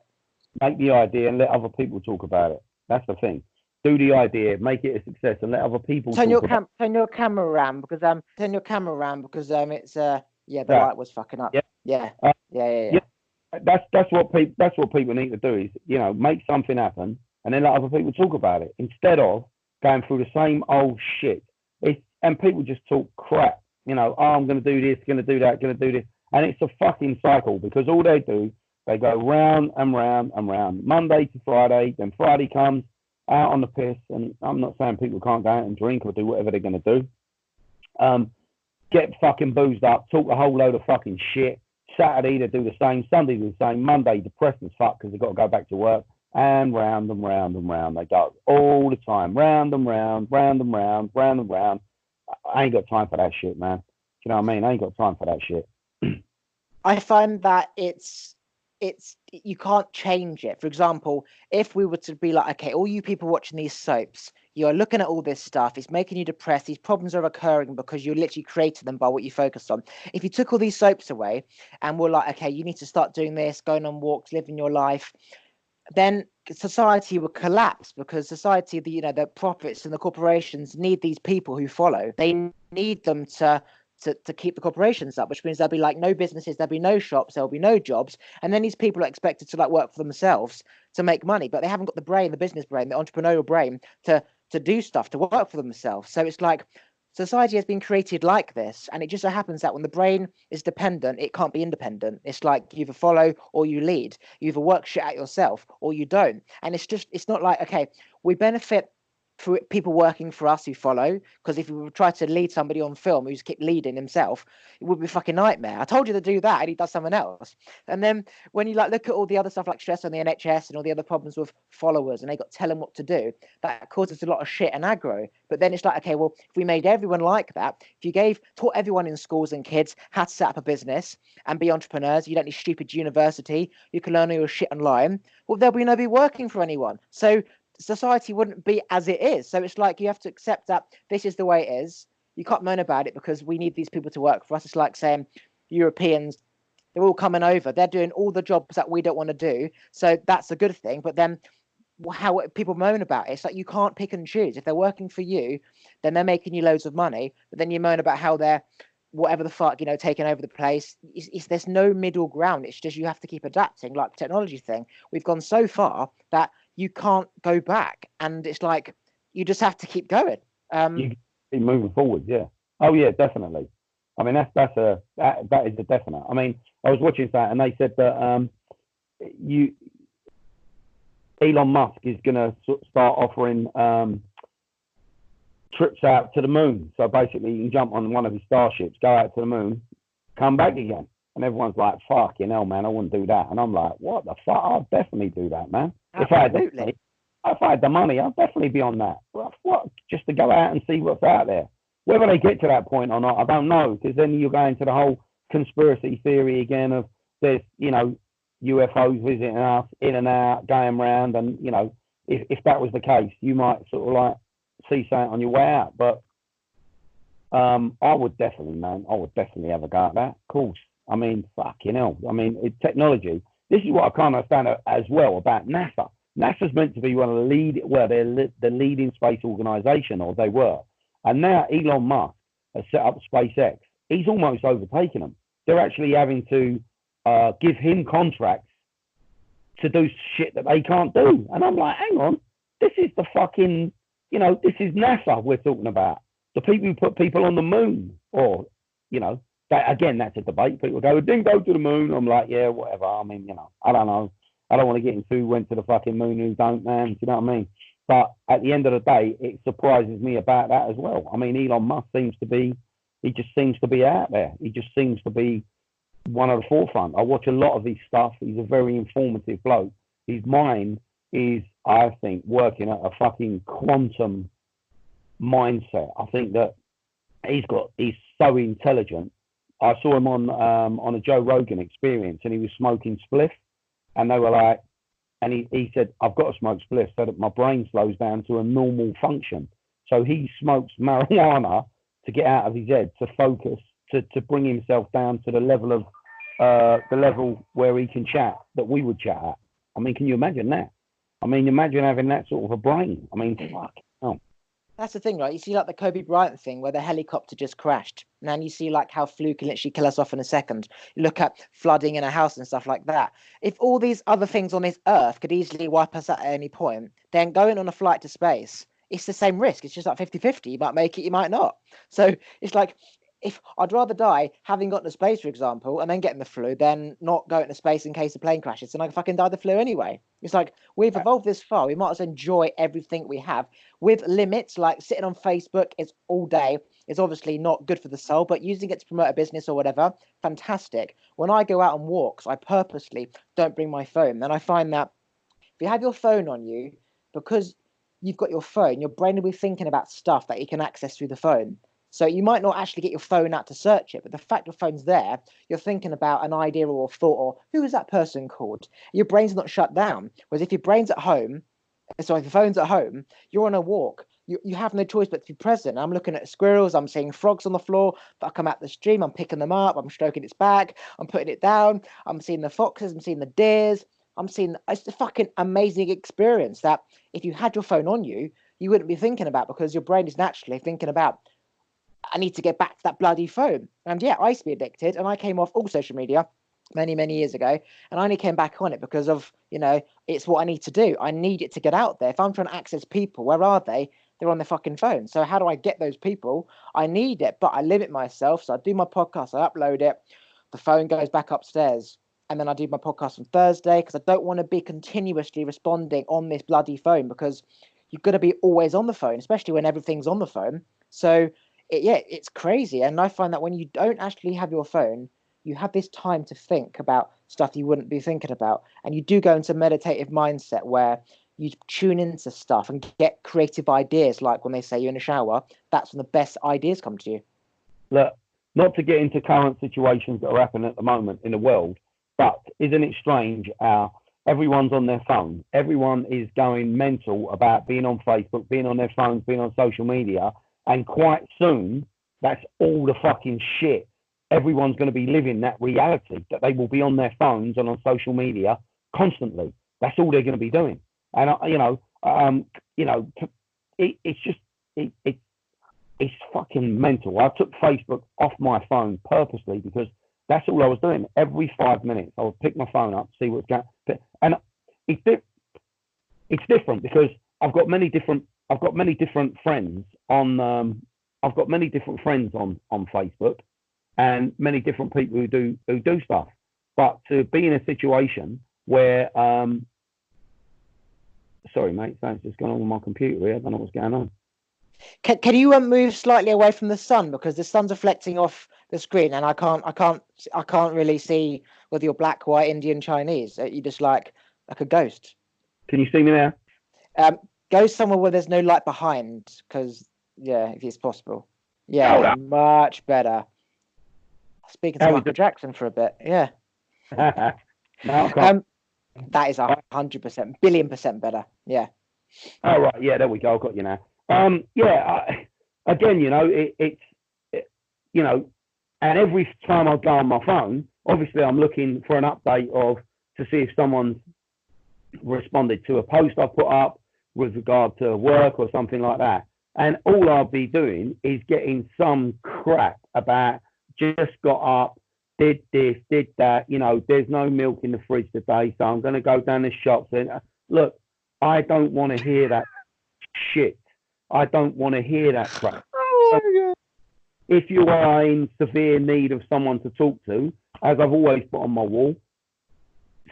Speaker 2: Make the idea and let other people talk about it. That's the thing. Do the idea, make it a success, and let other people
Speaker 1: turn your camera around because it's the light was fucking up. Yeah.
Speaker 2: That's what people need to do is make something happen and then let other people talk about it instead of going through the same old shit. And people just talk crap. Oh, I'm going to do this, going to do that, going to do this, and it's a fucking cycle because all they do, they go round and round and round, Monday to Friday. Then Friday comes, out on the piss, and I'm not saying people can't go out and drink or do whatever they're going to do. Get fucking boozed up, talk a whole load of fucking shit. Saturday they do the same, Sunday do the same, Monday depressed as fuck because they've got to go back to work, and round and round and round they go all the time, round and round, round and round, round and round. I ain't got time for that shit, man. Do you know what I mean? I ain't got time for that shit.
Speaker 1: I find that it's you can't change it. For example, if we were to be like, okay, all you people watching these soaps, you're looking at all this stuff, it's making you depressed, these problems are occurring because you literally created them by what you focused on. If you took all these soaps away and were like, okay, you need to start doing this, going on walks, living your life, then society would collapse because society, the profits and the corporations need these people who follow. They need them to keep the corporations up, which means there'll be like no businesses, there'll be no shops, there'll be no jobs, and then these people are expected to like work for themselves to make money, but they haven't got the brain, the business brain, the entrepreneurial brain to do stuff, to work for themselves. So it's like Society has been created like this, and it just so happens that when the brain is dependent, it can't be independent. It's like you either follow or you lead. You either work shit out yourself or you don't. And it's not like, okay, we benefit through people working for us who follow, because if we try to lead somebody on film who's keep leading himself, it would be a fucking nightmare. I told you to do that, and he does something else. And then when you like look at all the other stuff like stress on the NHS and all the other problems with followers, and they got to tell them what to do, that causes a lot of shit and aggro. But then it's like, okay, well, if we made everyone like that, if you taught everyone in schools and kids how to set up a business and be entrepreneurs, you don't need stupid university, you can learn all your shit online, well, there'll be nobody working for anyone. So society wouldn't be as it is. So it's like you have to accept that this is the way it is. You can't moan about it because we need these people to work for us. It's like saying Europeans, they're all coming over. They're doing all the jobs that we don't want to do. So that's a good thing. But then how people moan about it, it's like you can't pick and choose. If they're working for you, then they're making you loads of money. But then you moan about how they're whatever the fuck, taking over the place. There's no middle ground. It's just you have to keep adapting, like the technology thing. We've gone so far that you can't go back, and it's like you just have to keep going.
Speaker 2: You keep moving forward, yeah. Oh yeah, definitely. I mean, that is a definite. I mean, I was watching that, and they said that Elon Musk is going to start offering trips out to the moon. So basically, you can jump on one of his starships, go out to the moon, come back again. And everyone's like, fucking hell, man, I wouldn't do that. And I'm like, what the fuck? I'd definitely do that, man.
Speaker 1: Absolutely.
Speaker 2: If I had the money, I'd definitely be on that. What? Just to go out and see what's out there. Whether they get to that point or not, I don't know. Because then you're going to the whole conspiracy theory again of there's, UFOs visiting us in and out, going round. And, if that was the case, you might sort of like see something on your way out. But I would definitely have a go at that. Of course. I mean, fucking hell. I mean, technology. This is what I can't understand as well about NASA. NASA's meant to be one of the the leading space organization, or they were. And now Elon Musk has set up SpaceX. He's almost overtaken them. They're actually having to give him contracts to do shit that they can't do. And I'm like, hang on, this is the fucking, this is NASA we're talking about. The people who put people on the moon, or, again, that's a debate. People go, didn't go to the moon. I'm like, yeah, whatever. I mean, I don't know. I don't want to get into who went to the fucking moon, who don't, man. Do you know what I mean? But at the end of the day, it surprises me about that as well. I mean, Elon Musk he just seems to be out there. He just seems to be one of the forefront. I watch a lot of his stuff. He's a very informative bloke. His mind is, I think, working at a fucking quantum mindset. I think that he's so intelligent. I saw him on a Joe Rogan Experience, and he was smoking spliff, and they were like, and he said, I've got to smoke spliff so that my brain slows down to a normal function. So he smokes marijuana to get out of his head, to focus, to bring himself down to the level where he can chat, that we would chat at. I mean, can you imagine that? I mean, imagine having that sort of a brain. I mean, fuck. Oh.
Speaker 1: That's the thing, right? You see like the Kobe Bryant thing where the helicopter just crashed. And then you see like how flu can literally kill us off in a second. You look at flooding in a house and stuff like that. If all these other things on this earth could easily wipe us out at any point, then going on a flight to space, it's the same risk. It's just like 50-50. You might make it, you might not. So it's like, if I'd rather die having gotten to space, for example, and then getting the flu than not going to space in case the plane crashes, and I fucking die of the flu anyway. It's like we've evolved this far. We might as well enjoy everything we have with limits. Like sitting on Facebook is all day. It's obviously not good for the soul, but using it to promote a business or whatever, fantastic. When I go out on walks, I purposely don't bring my phone. And I find that if you have your phone on you, because you've got your phone, your brain will be thinking about stuff that you can access through the phone. So you might not actually get your phone out to search it, but the fact your phone's there, you're thinking about an idea or a thought, or who is that person called? Your brain's not shut down. Whereas if your brain's at home, so if your phone's at home, you're on a walk, you have no choice but to be present. I'm looking at squirrels, I'm seeing frogs on the floor, but I come out the stream, I'm picking them up, I'm stroking its back, I'm putting it down, I'm seeing the foxes, I'm seeing the deers, it's a fucking amazing experience that if you had your phone on you, you wouldn't be thinking about, because your brain is naturally thinking about, I need to get back to that bloody phone. And yeah, I used to be addicted, and I came off all social media many, many years ago, and I only came back on it because of, it's what I need to do. I need it to get out there. If I'm trying to access people, where are they? they're on their fucking phone. So how do I get those people? I need it, but I limit myself. So I do my podcast, I upload it, the phone goes back upstairs, and then I do my podcast on Thursday because I don't want to be continuously responding on this bloody phone, because you've got to be always on the phone, especially when everything's on the phone. So it's crazy. And I find that when you don't actually have your phone, you have this time to think about stuff you wouldn't be thinking about. And you do go into a meditative mindset where you tune into stuff and get creative ideas. Like when they say you're in a shower, that's when the best ideas come to you.
Speaker 2: Look, not to get into current situations that are happening at the moment in the world, but isn't it strange how everyone's on their phone? Everyone is going mental about being on Facebook, being on their phones, being on social media. And quite soon, that's all the fucking shit. Everyone's going to be living that reality that they will be on their phones and on social media constantly. That's all they're going to be doing. And it's fucking mental. I took Facebook off my phone purposely because that's all I was doing. Every 5 minutes, I would pick my phone up, see what's going on. And it's different because I've got many different friends on Facebook, and many different people who do stuff. But to be in a situation where sorry mate, something's just gone on with my computer here. I don't know what's going on.
Speaker 1: Can you move slightly away from the sun, because the sun's reflecting off the screen, and I can't really see whether you're black, white, Indian, Chinese. You just like a ghost.
Speaker 2: Can you see me now?
Speaker 1: Go somewhere where there's no light behind, because if it's possible. Yeah, much better. Speaking to Michael Jackson for a bit. Yeah.
Speaker 2: No,
Speaker 1: that is 100%, billion% better. Yeah.
Speaker 2: Oh right, yeah, there we go. I've got you now. Again, and every time I go on my phone, obviously I'm looking for an update to see if someone's responded to a post I put up with regard to work or something like that. And all I'll be doing is getting some crap about just got up, did this, did that, there's no milk in the fridge today, so I'm going to go down the shops. And look, I don't want to hear that shit. I don't want to hear that crap. Oh, if you are in severe need of someone to talk to, as I've always put on my wall,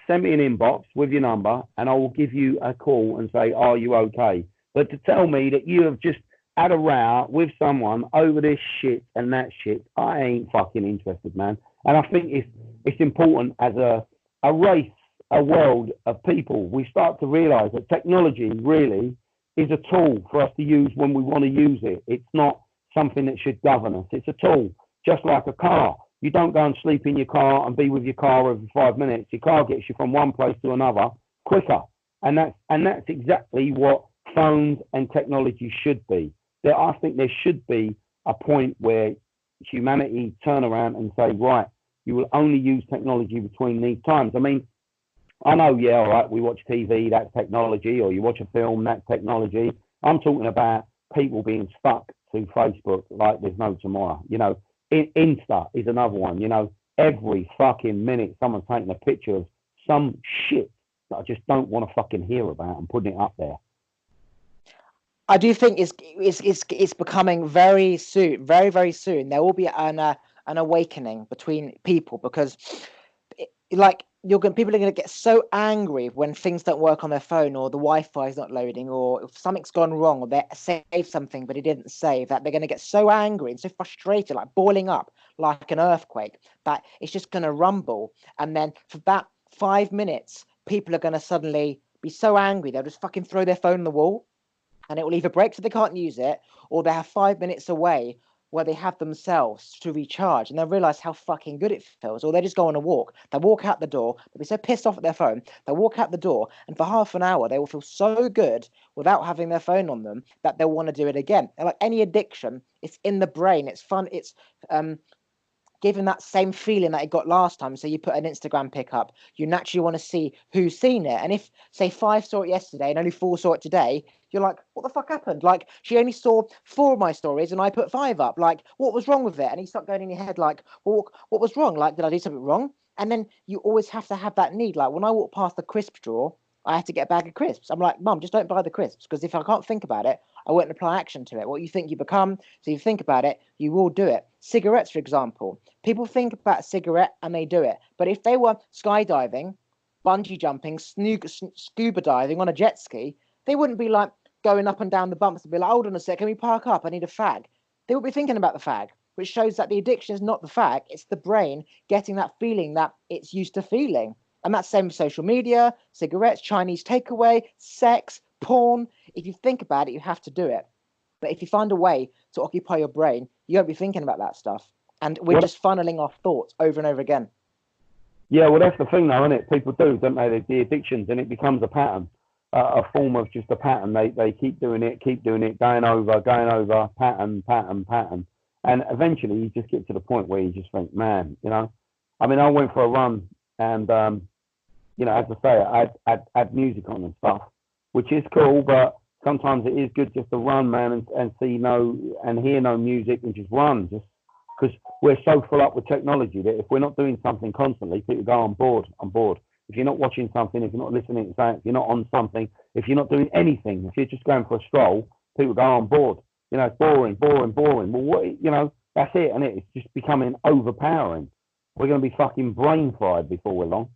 Speaker 2: send me an inbox with your number and I will give you a call and say, are you okay? But to tell me that you have just had a row with someone over this shit and that shit, I ain't fucking interested, man. And I think it's important as a race, a world of people, we start to realise that technology really is a tool for us to use when we want to use it. It's not something that should govern us. It's a tool, just like a car. You don't go and sleep in your car and be with your car every 5 minutes. Your car gets you from one place to another quicker. And that's exactly what phones and technology should be. I think there should be a point where humanity turn around and say, right, you will only use technology between these times. I mean, I know, yeah, all right, we watch TV, that's technology, or you watch a film, that's technology. I'm talking about people being stuck to Facebook like there's no tomorrow. Insta is another one. Every fucking minute someone's taking a picture of some shit that I just don't want to fucking hear about and putting it up there.
Speaker 1: I do think it's becoming very soon, very, very soon. There will be an awakening between people, because people are going to get so angry when things don't work on their phone, or the Wi-Fi is not loading, or if something's gone wrong, or they saved something but it didn't save, that they're going to get so angry and so frustrated, like boiling up like an earthquake, that it's just going to rumble. And then for that 5 minutes, people are going to suddenly be so angry they'll just fucking throw their phone on the wall, and it will either break so they can't use it, or they have 5 minutes away where they have themselves to recharge, and they'll realize how fucking good it feels. Or they just go on a walk. They'll walk out the door. They'll be so pissed off at their phone. They'll walk out the door, and for half an hour, they will feel so good without having their phone on them that they'll want to do it again. And like any addiction, it's in the brain. It's fun. It's given that same feeling that it got last time. So you put an Instagram pic up, you naturally want to see who's seen it. And if, say, 5 saw it yesterday and only 4 saw it today, you're like, what the fuck happened? Like, she only saw 4 of my stories and I put 5 up. Like, what was wrong with it? And you start going in your head like, well, what was wrong? Like, did I do something wrong? And then you always have to have that need. Like, when I walk past the crisp drawer, I have to get a bag of crisps. I'm like, Mum, just don't buy the crisps, because if I can't think about it, I wouldn't apply action to it. What you think you become, so you think about it, you will do it. Cigarettes, for example. People think about a cigarette and they do it. But if they were skydiving, bungee jumping, scuba diving on a jet ski, they wouldn't be like going up and down the bumps and be like, hold on a sec, can we park up? I need a fag. They would be thinking about the fag, which shows that the addiction is not the fag, it's the brain getting that feeling that it's used to feeling. And that's the same with social media, cigarettes, Chinese takeaway, sex, porn. If you think about it, you have to do it. But if you find a way to occupy your brain, you won't be thinking about that stuff. And we're just funneling our thoughts over and over again.
Speaker 2: Yeah, well, that's the thing, though, isn't it? People do, don't they? The addictions, and it becomes a pattern, a form of just a pattern. They keep doing it, going over, pattern. And eventually you just get to the point where you just think, man, you know, I mean, I went for a run and, you know, as I say, I had music on and stuff, which is cool, but sometimes it is good just to run, man, and see and hear no music and just run, just because we're so full up with technology that if we're not doing something constantly, people go, I'm bored. If you're not watching something, if you're not listening to something, if you're not on something, if you're not doing anything, if you're just going for a stroll, people go, I'm bored. You know, it's boring. Well, what, you know, that's it, and it's just becoming overpowering. We're going to be fucking brain fried before we're long.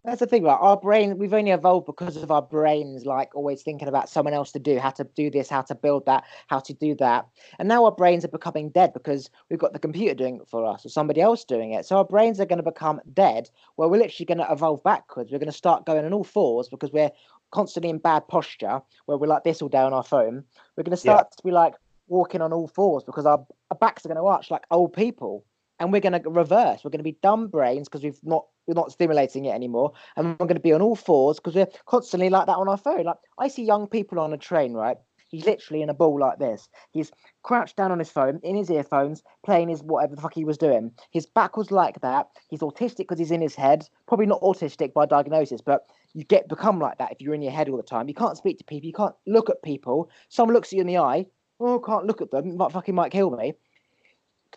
Speaker 1: That's the thing, right? Our brain, we've only evolved because of our brains, like always thinking about someone else to do, how to do this, how to build that, how to do that. And now our brains are becoming dead because we've got the computer doing it for us or somebody else doing it. So our brains are going to become dead, where we're literally going to evolve backwards. We're going to start going on all fours because we're constantly in bad posture, where we're like this all day on our phone. We're going to start to be like walking on all fours because our backs are going to arch like old people. And we're going to reverse. We're going to be dumb brains because we're not stimulating it anymore, and we're going to be on all fours because we're constantly like that on our phone. Like I see young people on a train, right? He's literally in a ball like this. He's crouched down on his phone, in his earphones, playing his whatever the fuck he was doing. His back was like that. He's autistic because he's in his head. Probably not autistic by diagnosis, but you become like that if you're in your head all the time. You can't speak to people. You can't look at people. Someone looks at you in the eye. Oh, can't look at them. Might kill me.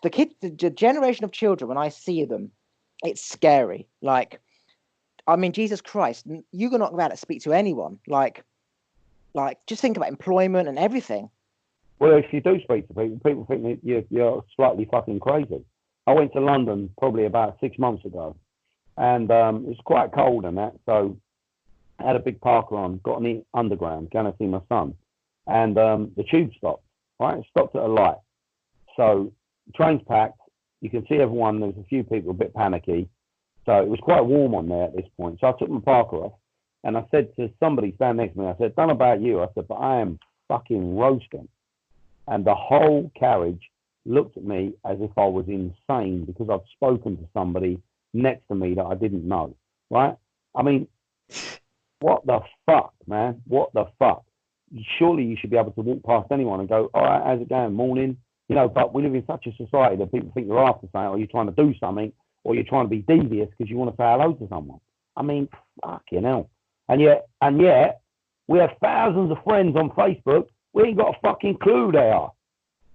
Speaker 1: The generation of children, when I see them, it's scary. Like, I mean, Jesus Christ, you're not about to speak to anyone. Like, just think about employment and everything.
Speaker 2: Well, if you do speak to people think that you're slightly fucking crazy. I went to London probably about 6 months ago, and it was quite cold and that, so I had a big parka on, got on the underground, going to see my son, and the tube stopped. Right, it stopped at a light. So the train's packed. You can see everyone. There's a few people a bit panicky. So it was quite warm on there at this point. So I took my parka off and I said to somebody standing next to me, I said, don't know about you. I said, but I am fucking roasting. And the whole carriage looked at me as if I was insane because I'd spoken to somebody next to me that I didn't know. Right? I mean, what the fuck, man? What the fuck? Surely you should be able to walk past anyone and go, all right, how's it going? Morning. You know, but we live in such a society that people think you're after something or you're trying to do something or you're trying to be devious because you want to say hello to someone. I mean, fucking hell. And yet, we have thousands of friends on Facebook. We ain't got a fucking clue they are.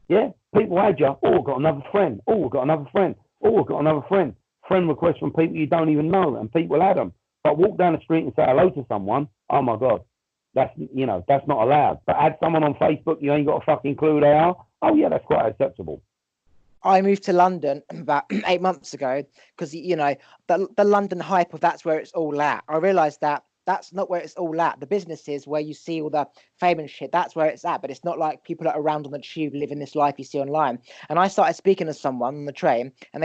Speaker 2: Yeah? People add you, oh, got another friend. Oh, we've got another friend. Oh, we've got another friend. Friend requests from people you don't even know and people add them. But walk down the street and say hello to someone, oh my God. That's not allowed. But add someone on Facebook, you ain't got a fucking clue they are. Oh yeah, that's quite acceptable.
Speaker 1: I moved to London about 8 months ago because, you know, the London hype of that's where it's all at. I realised that that's not where it's all at. The businesses where you see all the fame and shit, that's where it's at. But it's not like people that are around on the tube living this life you see online. And I started speaking to someone on the train and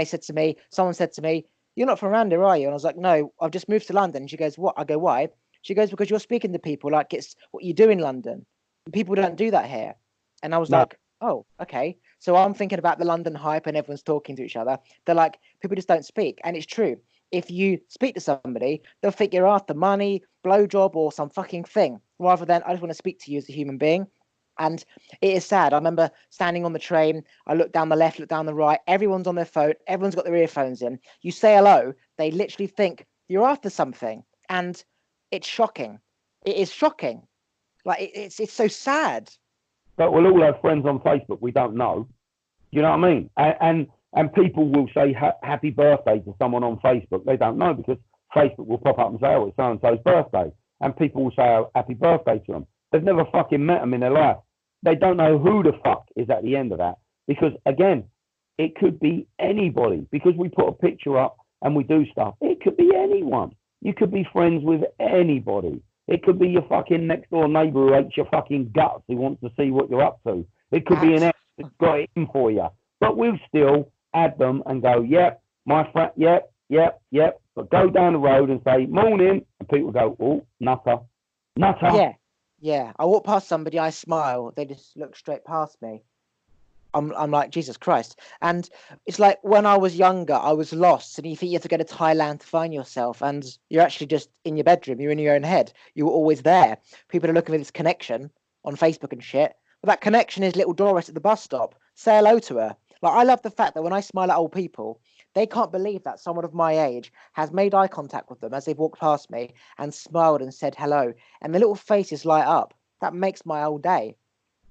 Speaker 1: someone said to me, you're not from around here, are you? And I was like, no, I've just moved to London. She goes, what? I go, why? She goes, because you're speaking to people like it's what you do in London. People don't do that here. And I was like, oh, okay. So I'm thinking about the London hype and everyone's talking to each other. They're like, people just don't speak. And it's true. If you speak to somebody, they'll think you're after money, blowjob, or some fucking thing, rather than I just want to speak to you as a human being. And it is sad. I remember standing on the train. I look down the left, look down the right. Everyone's on their phone. Everyone's got their earphones in. You say hello. They literally think you're after something. And it's shocking. It is shocking. Like it's so sad.
Speaker 2: But we'll all have friends on Facebook we don't know. You know what I mean? And people will say happy birthday to someone on Facebook they don't know because Facebook will pop up and say, oh, it's so-and-so's birthday. And people will say happy birthday to them. They've never fucking met them in their life. they don't know who the fuck is at the end of that. Because again, it could be anybody. Because we put a picture up and we do stuff. It could be anyone. You could be friends with anybody. It could be your fucking next door neighbour who hates your fucking guts, who wants to see what you're up to. It could be an ex that's got it in for you. But we'll still add them and go, yep, my friend, yep. But go down the road and say, morning. And people go, oh, nutter.
Speaker 1: Yeah. I walk past somebody, I smile. They just look straight past me. I'm like, Jesus Christ. And it's like when I was younger, I was lost. And you think you have to go to Thailand to find yourself. And you're actually just in your bedroom. You're in your own head. You were always there. People are looking for this connection on Facebook and shit. But that connection is little Doris at the bus stop. Say hello to her. Like, I love the fact that when I smile at old people, they can't believe that someone of my age has made eye contact with them as they've walked past me and smiled and said hello. And the little faces light up. That makes my whole day.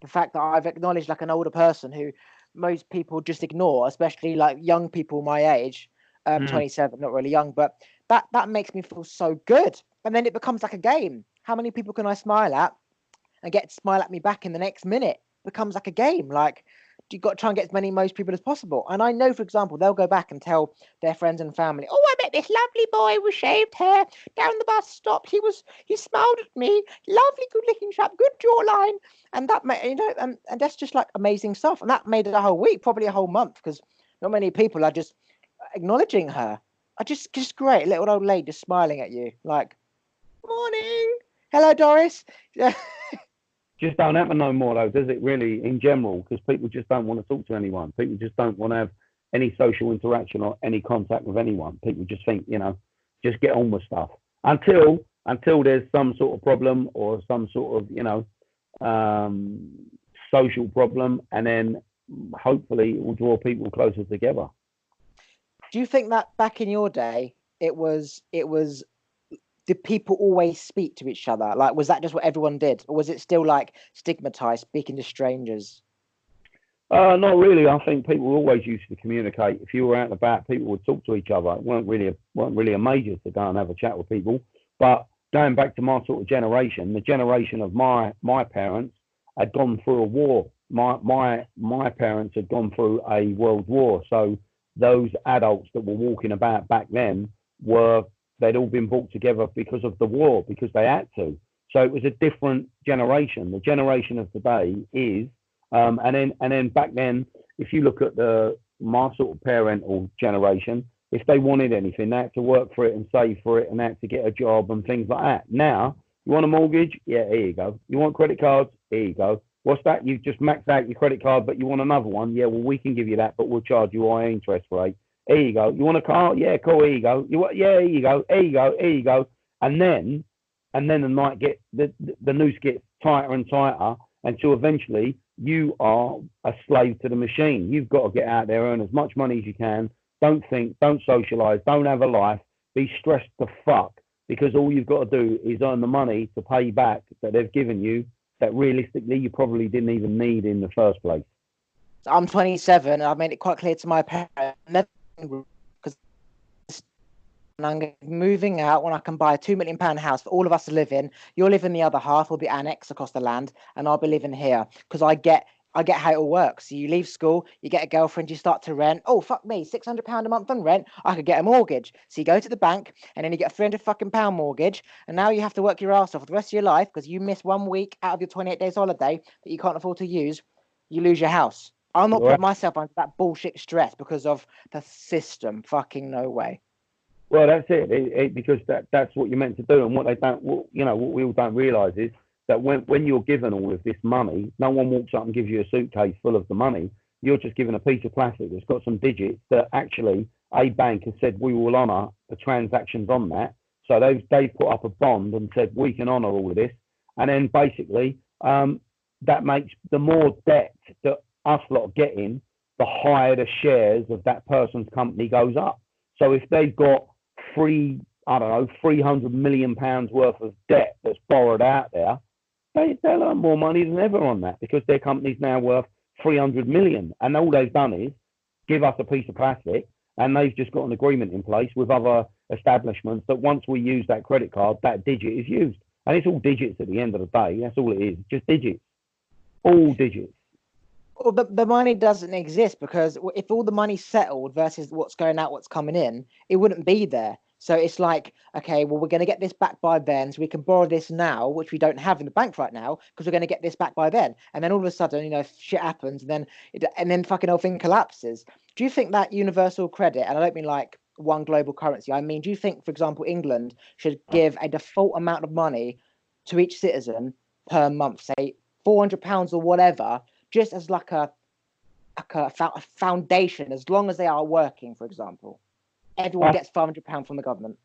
Speaker 1: The fact that I've acknowledged like an older person who most people just ignore, especially like young people my age, 27, not really young, but that makes me feel so good. And then it becomes like a game. How many people can I smile at and get to smile at me back in the next minute? It becomes like a game. Like, you've got to try and get as most people as possible. And I know, for example, they'll go back and tell their friends and family, oh, I met this lovely boy with shaved hair down the bus stop. He smiled at me. Lovely, good looking chap, good jawline. And that made, and that's just like amazing stuff. And that made it a whole week, probably a whole month, because not many people are just acknowledging her. I just great, little old lady just smiling at you, like, morning, hello, Doris.
Speaker 2: Just don't happen no more, though, does it, really, in general? Because people just don't want to talk to anyone. People just don't want to have any social interaction or any contact with anyone. People just think, just get on with stuff until there's some sort of problem or some sort of, social problem, and then hopefully it will draw people closer together.
Speaker 1: Do you think that back in your day, it was did people always speak to each other? Like, was that just what everyone did? Or was it still like stigmatized, speaking to strangers?
Speaker 2: Not really. I think people always used to communicate. If you were out and about, people would talk to each other. It weren't really a major to go and have a chat with people. But going back to my sort of generation, the generation of my parents had gone through a war. My parents had gone through a world war. So those adults that were walking about back then they'd all been brought together because of the war, because they had to. So it was a different generation. The generation of today is, and then back then, if you look at my sort of parental generation, if they wanted anything, they had to work for it and save for it, and they had to get a job and things like that. Now, you want a mortgage? Yeah, here you go. You want credit cards? Here you go. What's that? You just maxed out your credit card, but you want another one? Yeah, well, we can give you that, but we'll charge you a high interest rate. Here you go. You want a car? Yeah, cool. Here you go. Yeah, here you go. Here you go. Here you go. And then the night the noose gets tighter and tighter until eventually you are a slave to the machine. You've got to get out there, earn as much money as you can. Don't think, don't socialize, don't have a life. Be stressed to fuck, because all you've got to do is earn the money to pay back that they've given you, that realistically you probably didn't even need in the first place.
Speaker 1: I'm 27. And I've made it quite clear to my parents, because I'm moving out when I can buy a £2 million house for all of us to live in. You'll live in the other half, will be annexed across the land, and I'll be living here, because I get how it all works. So you leave school, you get a girlfriend, you start to rent. Oh, fuck me, £600 a month on rent. I could get a mortgage. So you go to the bank, and then you get a £300 mortgage, and now you have to work your ass off for the rest of your life because you miss 1 week out of your 28 days holiday that you can't afford to use. You lose your house. I'll not put myself under that bullshit stress because of the system. Fucking no way.
Speaker 2: Well, that's it. Because that's what you're meant to do. And what they don't, what we all don't realise is that when you're given all of this money, no one walks up and gives you a suitcase full of the money. You're just given a piece of plastic that's got some digits that actually a bank has said we will honour the transactions on that. So they've put up a bond and said we can honour all of this. And then basically that makes the more debt that us lot are getting, the higher the shares of that person's company goes up. So if they've got £300 million worth of debt that's borrowed out there, they'll earn more money than ever on that, because their company's now worth 300 million. And all they've done is give us a piece of plastic, and they've just got an agreement in place with other establishments that once we use that credit card, that digit is used. And it's all digits at the end of the day. That's all it is, just digits. all digits.
Speaker 1: Well, the money doesn't exist because if all the money's settled versus what's going out, what's coming in, it wouldn't be there. So it's like, okay, well, we're going to get this back by then, so we can borrow this now, which we don't have in the bank right now, because we're going to get this back by then. And then all of a sudden, shit happens, and then fucking whole thing collapses. Do you think that universal credit, and I don't mean like one global currency, I mean, do you think, for example, England should give a default amount of money to each citizen per month, say £400 or whatever? Just as like a foundation, as long as they are working, for example, everyone gets £500 from the government.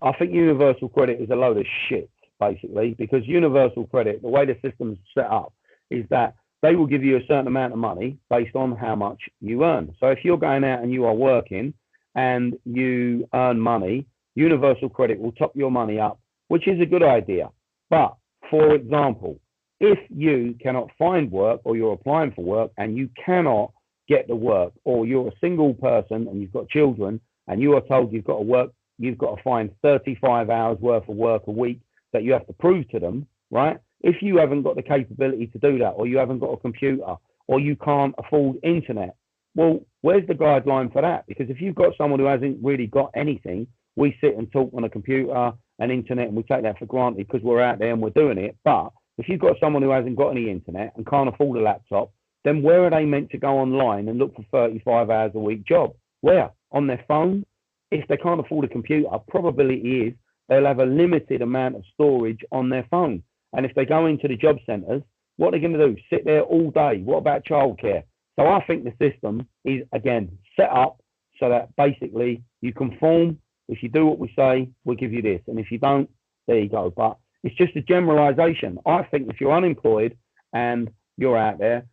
Speaker 2: I think universal credit is a load of shit, basically, because universal credit, the way the system's set up, is that they will give you a certain amount of money based on how much you earn. So if you're going out and you are working and you earn money, universal credit will top your money up, which is a good idea. But, for example, if you cannot find work or you're applying for work and you cannot get the work, or you're a single person and you've got children and you are told you've got to work, you've got to find 35 hours worth of work a week that you have to prove to them, right? If you haven't got the capability to do that, or you haven't got a computer, or you can't afford internet, well, where's the guideline for that? Because if you've got someone who hasn't really got anything, we sit and talk on a computer and internet and we take that for granted because we're out there and we're doing it. But if you've got someone who hasn't got any internet and can't afford a laptop, then where are they meant to go online and look for 35 hours a week job? Where? On their phone? If they can't afford a computer, probability is they'll have a limited amount of storage on their phone. And if they go into the job centres, what are they going to do? Sit there all day? What about childcare? So I think the system is, again, set up so that basically you conform. If you do what we say, we'll give you this. And if you don't, there you go. But it's just a generalization. I think if you're unemployed and you're out there,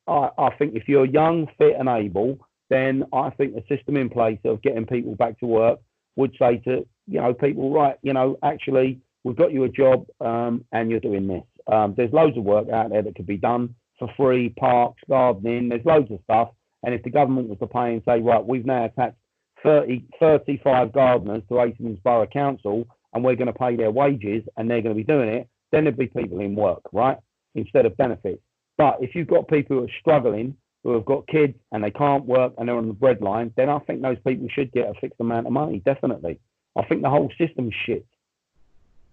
Speaker 2: I think if you're young, fit and able, then I think the system in place of getting people back to work would say to, people, right, actually, we've got you a job and you're doing this. There's loads of work out there that could be done for free, parks, gardening, there's loads of stuff. And if the government was to pay and say, right, we've now attached 35 gardeners to Hastings Borough Council and we're going to pay their wages and they're going to be doing it, then there'd be people in work, right? Instead of benefits. But if you've got people who are struggling, who have got kids and they can't work and they're on the breadline, then I think those people should get a fixed amount of money, definitely. I think the whole system's shit.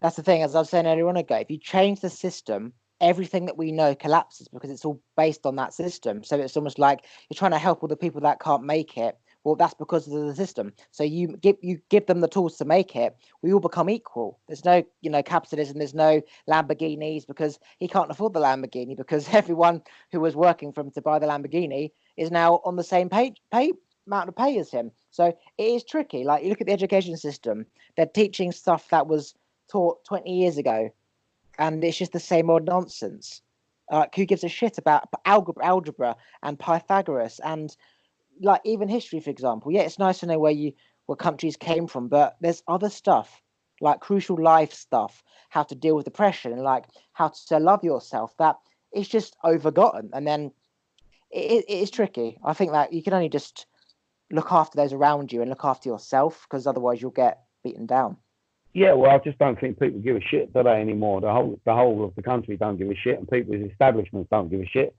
Speaker 1: That's the thing, as I was saying earlier on ago, if you change the system, everything that we know collapses because it's all based on that system. So it's almost like you're trying to help all the people that can't make it. Well, that's because of the system. So you give them the tools to make it. We all become equal. There's no, capitalism. There's no Lamborghinis because he can't afford the Lamborghini because everyone who was working for him to buy the Lamborghini is now on the same pay amount of pay as him. So it is tricky. Like you look at the education system, they're teaching stuff that was taught 20 years ago, and it's just the same old nonsense. Who gives a shit about algebra and Pythagoras and like even history, for example? Yeah, it's nice to know where countries came from, but there's other stuff like crucial life stuff, how to deal with depression and like how to love yourself, that it's just overgotten. And then it is tricky. I think that you can only just look after those around you and look after yourself, because otherwise you'll get beaten down.
Speaker 2: Yeah, well, I just don't think people give a shit, do they, anymore? The whole of the country don't give a shit, and people's establishments don't give a shit.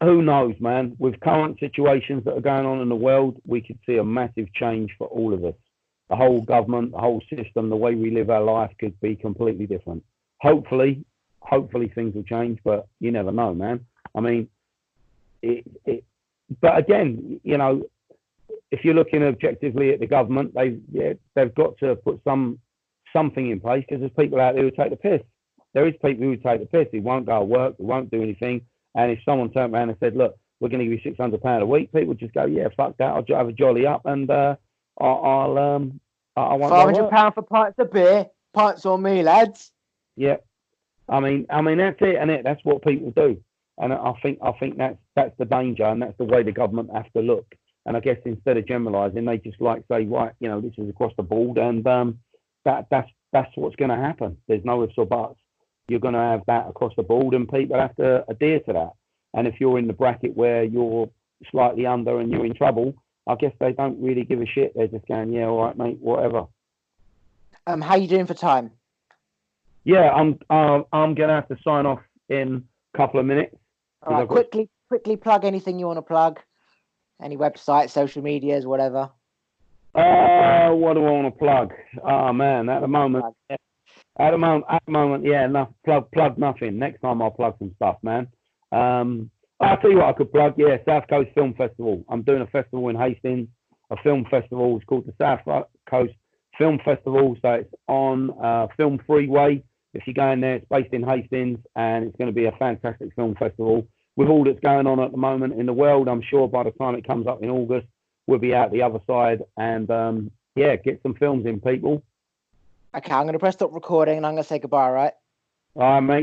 Speaker 2: Who knows, man? With current situations that are going on in the world, we could see a massive change for all of us. The whole government, the whole system, the way we live our life could be completely different. Hopefully things will change, but you never know, man. I mean, but again, if you're looking objectively at the government, they've got to put something in place, because there's people out there who take the piss. There is people who take the piss. Who won't go to work, who won't do anything. And if someone turned around and said, look, we're going to give you £600 a week, people just go, yeah, fuck that. I'll have a jolly up and I won't
Speaker 1: £500 for pints of beer. Pints on me, lads.
Speaker 2: Yeah. I mean, that's it, and that's what people do. And I think that's the danger, and that's the way the government has to look. And I guess instead of generalising, they just like say, right, this is across the board, and that's what's going to happen. There's no ifs or buts. You're going to have that across the board, and people have to adhere to that. And if you're in the bracket where you're slightly under and you're in trouble, I guess they don't really give a shit. They're just going, yeah, all right, mate, whatever.
Speaker 1: How you doing for time?
Speaker 2: Yeah, I'm gonna have to sign off in a couple of minutes
Speaker 1: All
Speaker 2: because
Speaker 1: right,
Speaker 2: I've got.
Speaker 1: quickly plug anything you want to plug, any websites, social medias, whatever.
Speaker 2: What do I want to plug? Oh man, at the moment,
Speaker 1: Plug.
Speaker 2: yeah, plug nothing. Next time I'll plug some stuff, man. I'll tell you what I could plug. Yeah, South Coast Film Festival. I'm doing a festival in Hastings, a film festival. It's called the South Coast Film Festival. So it's on Film Freeway. If you go in there, it's based in Hastings, and it's going to be a fantastic film festival. With all that's going on at the moment in the world, I'm sure by the time it comes up in August, we'll be out the other side, and yeah, get some films in, people.
Speaker 1: Okay, I'm going to press stop recording and I'm going to say goodbye, all right?
Speaker 2: All right, mate.